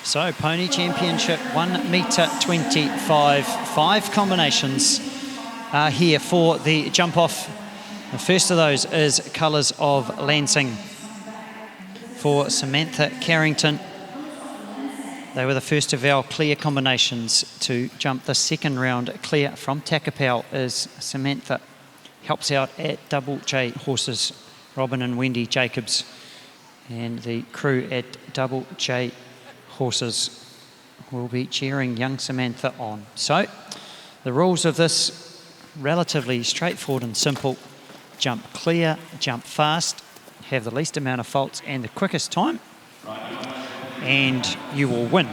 So Pony Championship 1 metre 25. 5 combinations are here for the jump off. The first of those is Colours of Lansing for Samantha Carrington. They were the first of our clear combinations to jump the second round. Clear from Takapau is Samantha. Helps out at Double J Horses, Robin and Wendy Jacobs. And the crew at Double J Horses will be cheering young Samantha on. So the rules of this, relatively straightforward and simple. Jump clear, jump fast, have the least amount of faults and the quickest time, and you will win.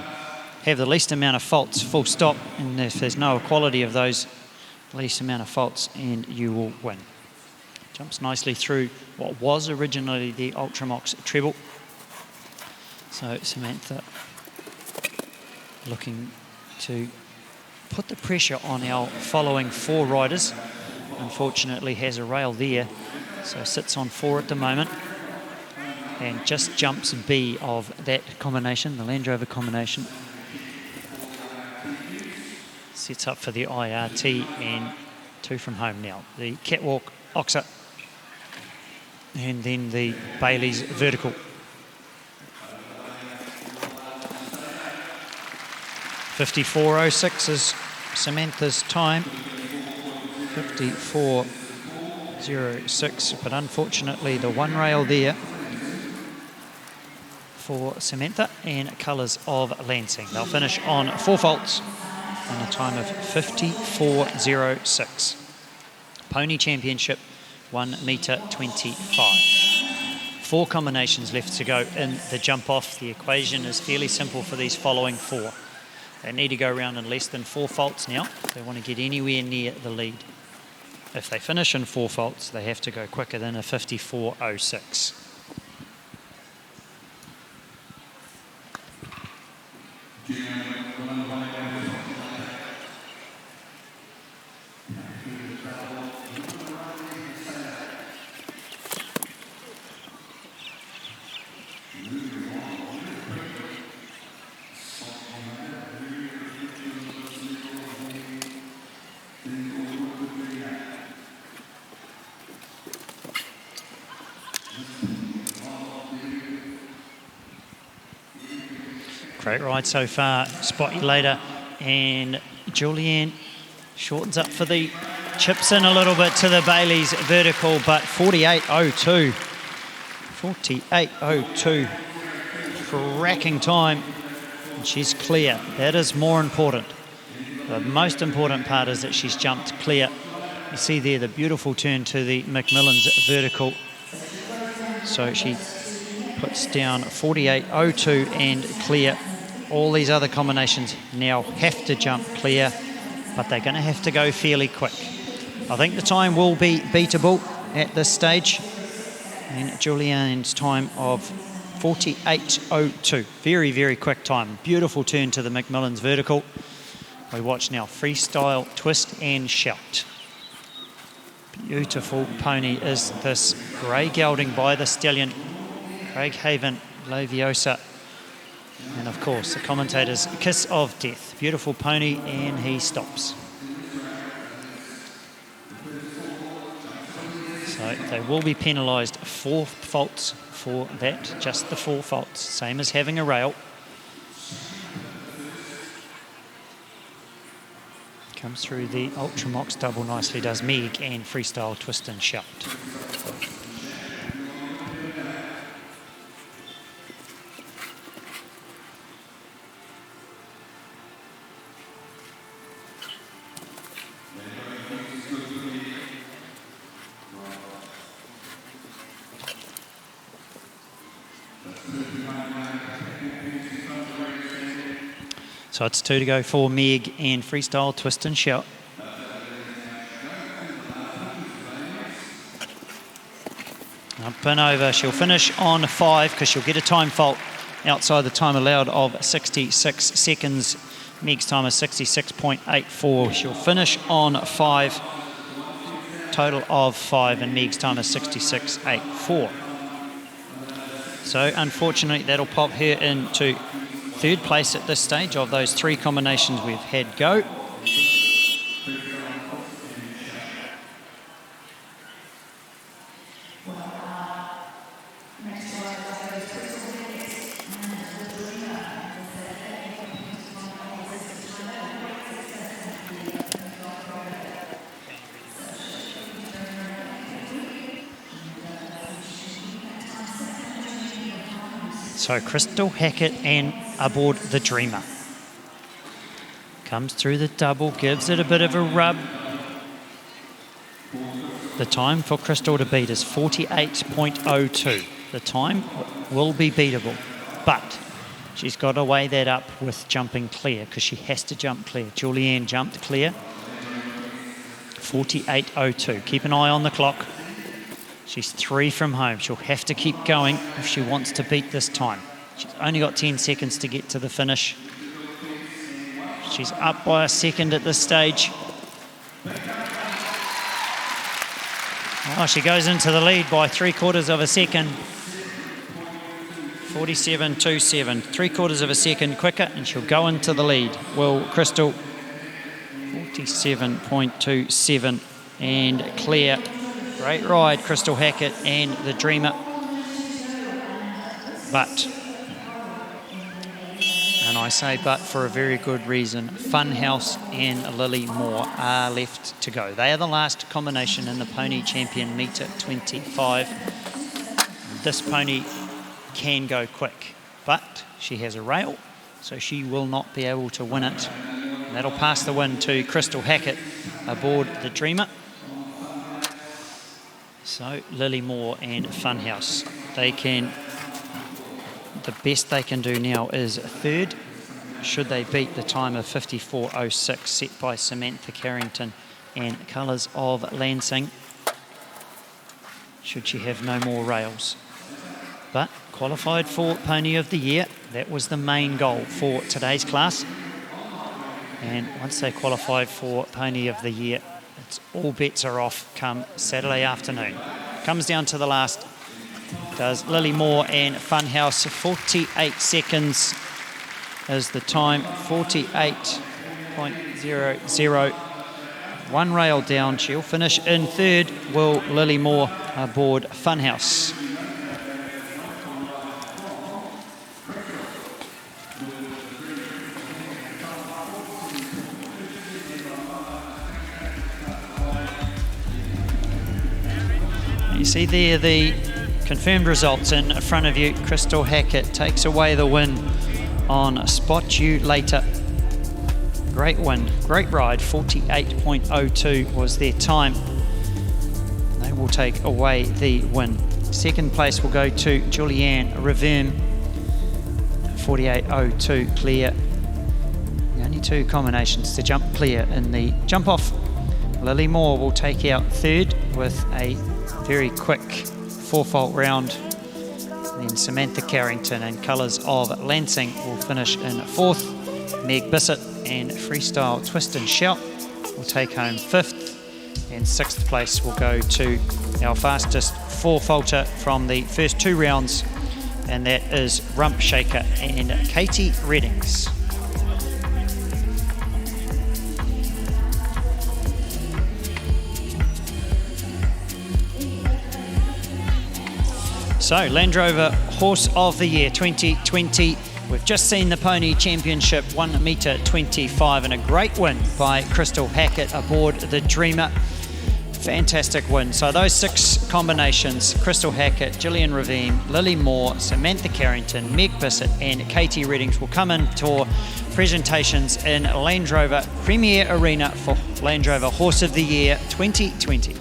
Have the least amount of faults, full stop, and if there's no equality of those, least amount of faults, and you will win. Jumps nicely through what was originally the Ultramox treble. So Samantha looking to put the pressure on our following 4 riders. Unfortunately has a rail there, so sits on 4 at the moment, and just jumps B of that combination, the Land Rover combination. Sets up for the IRT and 2 from home now. The catwalk Oxa, and then the Bailey's vertical. .54.06 is Samantha's time. 54.06, but unfortunately the one rail there for Samantha and Colours of Lansing. They'll finish on 4 faults and a time of 54.06. Pony Championship 1 metre 25. 4 combinations left to go in the jump off. The equation is fairly simple for these following 4. They need to go around in less than 4 faults now if they want to get anywhere near the lead. If they finish in 4 faults, they have to go quicker than a 54.06. Great ride so far. Spot you later. And Julianne shortens up for the chips in a little bit to the Bailey's vertical, but 48.02. 48.02. Cracking time. And she's clear. That is more important. The most important part is that she's jumped clear. You see there the beautiful turn to the Macmillan's vertical. So she puts down 48.02 and clear. All these other combinations now have to jump clear, but they're going to have to go fairly quick. I think the time will be beatable at this stage. And Julianne's time of 48.02. Very, very quick time. Beautiful turn to the Macmillan's vertical. We watch now freestyle, twist and shout. Beautiful pony is this grey gelding by the stallion, Craig Haven Laviosa. And of course, the commentator's kiss of death. Beautiful pony, and he stops. So they will be penalised 4 faults for that, just the 4 faults, same as having a rail. Comes through the Ultramox double nicely, does Meg, and freestyle, twist and shout. So it's 2 to go for Meg and freestyle, twist and shout. Up and over. She'll finish on 5 because she'll get a time fault outside the time allowed of 66 seconds. Meg's time is 66.84. She'll finish on 5. Total of 5, and Meg's time is 66.84. So unfortunately that'll pop her into third place at this stage of those 3 combinations we've had go. So Crystal Hackett and aboard the Dreamer. Comes through the double, gives it a bit of a rub. The time for Crystal to beat is 48.02. The time will be beatable, but she's got to weigh that up with jumping clear because she has to jump clear. Julianne jumped clear. 48.02. Keep an eye on the clock. She's 3 from home. She'll have to keep going if she wants to beat this time. She's only got 10 seconds to get to the finish. She's up by a second at this stage. Oh, she goes into the lead by 3/4 of a second. 47.27. 3/4 of a second quicker, and she'll go into the lead. Will Crystal. 47.27 and clear. Great ride, Crystal Hackett and the Dreamer. But, and I say but for a very good reason, Funhouse and Lily Moore are left to go. They are the last combination in the Pony Champion Meter 25. This pony can go quick, but she has a rail, so she will not be able to win it. And that'll pass the win to Crystal Hackett aboard the Dreamer. So Lily Moore and Funhouse, they can, the best they can do now is 3rd, should they beat the time of 54.06 set by Samantha Carrington and Colours of Lansing, should she have no more rails. But qualified for Pony of the Year, that was the main goal for today's class. And once they qualified for Pony of the Year, it's all bets are off come Saturday afternoon. Comes down to the last. Does Lily Moore and Funhouse. 48 seconds is the time. 48.00. 1 rail down. She'll finish in 3rd. Will Lily Moore aboard Funhouse. You see there the confirmed results in front of you. Crystal Hackett takes away the win on Spot You Later. Great win, great ride. 48.02 was their time. They will take away the win. 2nd place will go to Julianne Rover. 48.02 clear. The only 2 combinations to jump clear in the jump off. Lily Moore will take out 3rd with a very quick 4-fault round. And then Samantha Carrington and Colours of Lansing will finish in 4th. Meg Bissett and Freestyle Twist and Shout will take home 5th. And 6th place will go to our fastest 4-faulter from the first 2 rounds, and that is Rump Shaker and Katie Reddings. So, Land Rover Horse of the Year 2020. We've just seen the Pony Championship 1 metre 25 and a great win by Crystal Hackett aboard the Dreamer. Fantastic win. So those 6 combinations, Crystal Hackett, Gillian Ravine, Lily Moore, Samantha Carrington, Meg Bissett and Katie Reddings will come in for presentations in Land Rover Premier Arena for Land Rover Horse of the Year 2020.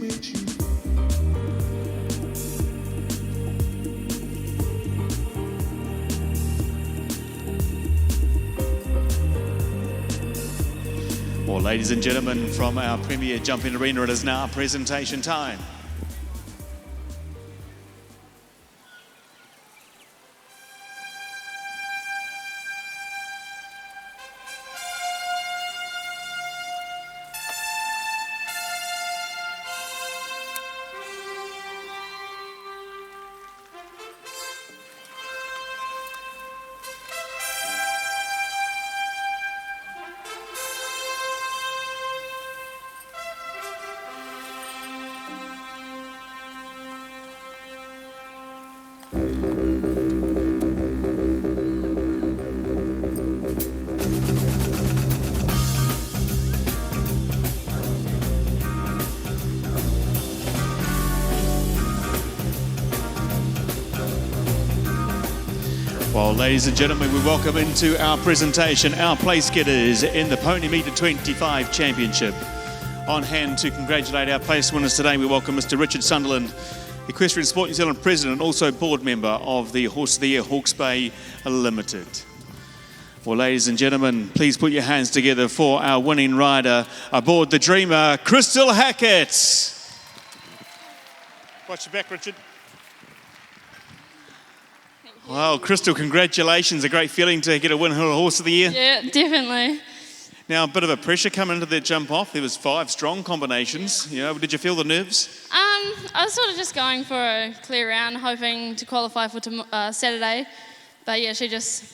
meet you. Well, ladies and gentlemen, from our premier jumping arena, it is now presentation time. Well, ladies and gentlemen, we welcome into our presentation our place getters in the Pony Meter 25 Championship. On hand to congratulate our place winners today, we welcome Mr. Richard Sunderland, Equestrian Sport New Zealand President and also board member of the Horse of the Year Hawke's Bay Limited. Well, ladies and gentlemen, please put your hands together for our winning rider aboard the Dreamer, Crystal Hackett. Watch your back, Richard. Wow, Crystal, congratulations. A great feeling to get a win Horse of the Year. Yeah, definitely. Now, a bit of a pressure coming into that jump off. There was 5 strong combinations. You know, did you feel the nerves? I was sort of just going for a clear round, hoping to qualify for Saturday. But yeah, she just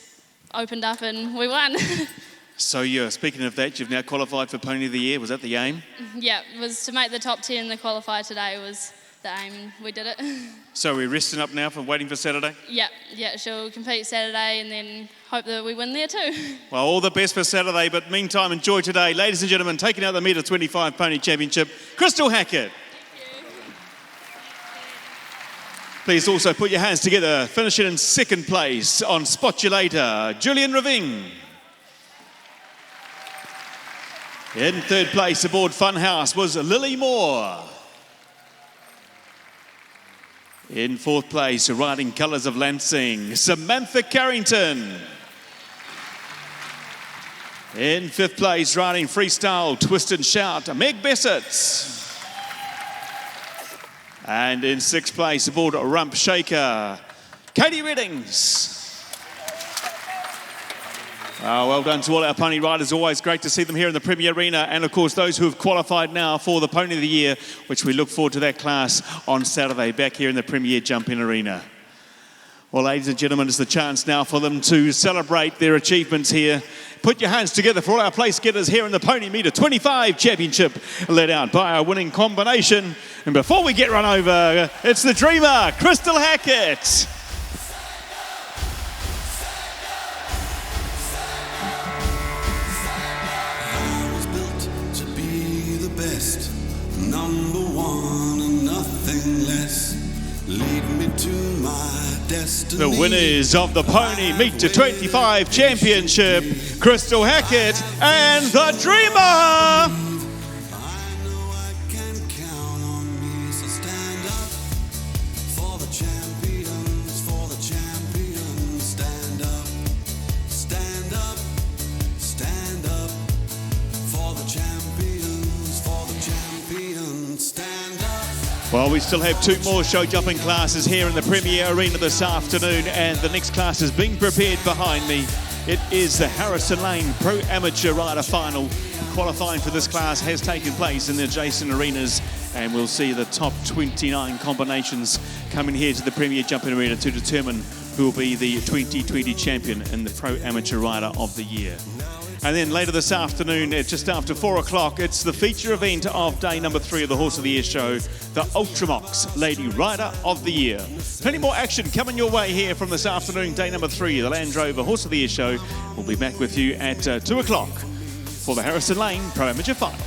opened up and we won. So, yeah, speaking of that, you've now qualified for Pony of the Year. Was that the aim? Yeah, it was to make the top 10. The qualifier today was the aim, and we did it. So we're resting up now for waiting for Saturday? Yeah, she'll compete Saturday and then hope that we win there too. Well, all the best for Saturday, but meantime, enjoy today. Ladies and gentlemen, taking out the Meter 25 Pony Championship, Crystal Hackett. Please also put your hands together, finishing in second place on Spotulator, Julian Raving. In third place aboard Funhouse was Lily Moore. In fourth place, riding colours of Lansing, Samantha Carrington. In fifth place, riding freestyle, Twist and Shout, Meg Bessett's. And in sixth place, aboard Rump Shaker, Katie Reddings. Well done to all our pony riders. Always great to see them here in the Premier Arena. And of course, those who have qualified now for the Pony of the Year, which we look forward to that class on Saturday back here in the Premier Jumping Arena. Well, ladies and gentlemen, it's the chance now for them to celebrate their achievements here. Put your hands together for all our place getters here in the Pony Meter 25 Championship, led out by our winning combination. And before we get run over, it's the Dreamer, Crystal Hackett. Number one and nothing less. Lead me to my destiny. The winners of the Pony Meter 25 Championship, Crystal Hackett and the Dreamer. I know I can count on me, so stand up for the champions, for the champions. Stand up, stand up, stand up for the champions, for the champions. Stand up. Well, we still have 2 more show jumping classes here in the Premier Arena this afternoon, and the next class is being prepared behind me. It is the Harrison Lane Pro Amateur Rider Final. Qualifying for this class has taken place in the adjacent arenas, and we'll see the top 29 combinations coming here to the Premier Jumping Arena to determine who will be the 2020 champion in the Pro Amateur Rider of the Year. And then later this afternoon, at just after 4 o'clock, it's the feature event of day number 3 of the Horse of the Year show, the Ultramox Lady Rider of the Year. Plenty more action coming your way here from this afternoon, day number 3, the Land Rover Horse of the Year show. We'll be back with you at 2 o'clock for the Harrison Lane Pro Amateur Final.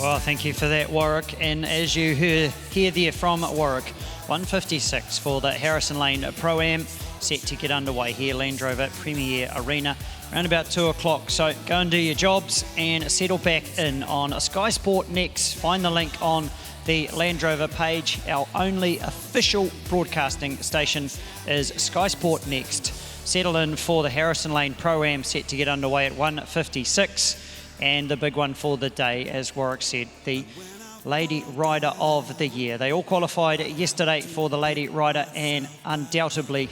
Well, thank you for that, Warwick. And as you hear there from Warwick, 156 for the Harrison Lane Pro-Am, set to get underway here, Land Rover Premier Arena. around about 2 o'clock. So go and do your jobs and settle back in on Sky Sport Next. Find the link on the Land Rover page. Our only official broadcasting station is Sky Sport Next. Settle in for the Harrison Lane Pro-Am set to get underway at 1:56, and the big one for the day, as Warwick said, the Lady Rider of the Year. They all qualified yesterday for the Lady Rider, and undoubtedly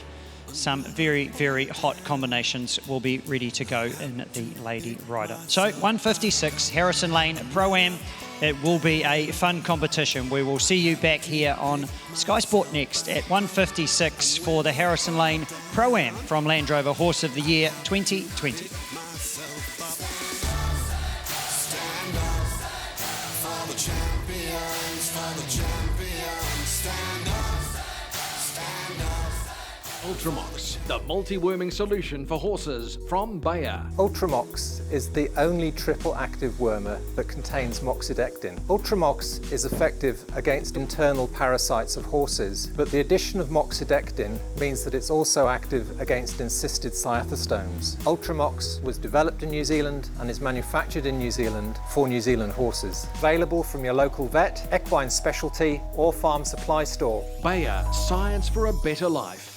some very, very hot combinations will be ready to go in the Lady Rider. So 1:56, Harrison Lane Pro-Am. It will be a fun competition. We will see you back here on Sky Sport Next at 1:56 for the Harrison Lane Pro-Am from Land Rover Horse of the Year 2020. Ultramox, the multi-worming solution for horses from Bayer. Ultramox is the only triple active wormer that contains moxidectin. Ultramox is effective against internal parasites of horses, but the addition of moxidectin means that it's also active against encysted cyathostomes. Ultramox was developed in New Zealand and is manufactured in New Zealand for New Zealand horses. Available from your local vet, equine specialty or farm supply store. Bayer, science for a better life.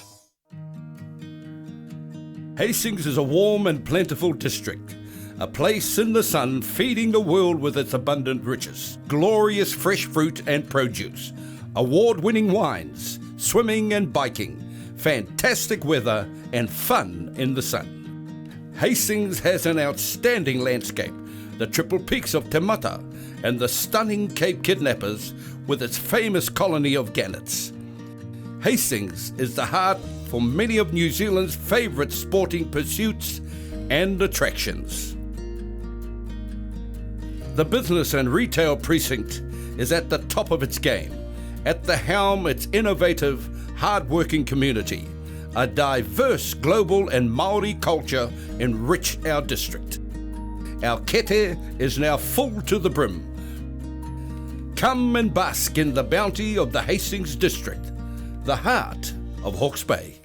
Hastings is a warm and plentiful district, a place in the sun feeding the world with its abundant riches, glorious fresh fruit and produce, award-winning wines, swimming and biking, fantastic weather and fun in the sun. Hastings has an outstanding landscape, the triple peaks of Te Mata and the stunning Cape Kidnappers with its famous colony of gannets. Hastings is the heart for many of New Zealand's favourite sporting pursuits and attractions. The business and retail precinct is at the top of its game. At the helm, its innovative, hard-working community. A diverse global and Māori culture enrich our district. Our kete is now full to the brim. Come and bask in the bounty of the Hastings district, the heart of Hawke's Bay.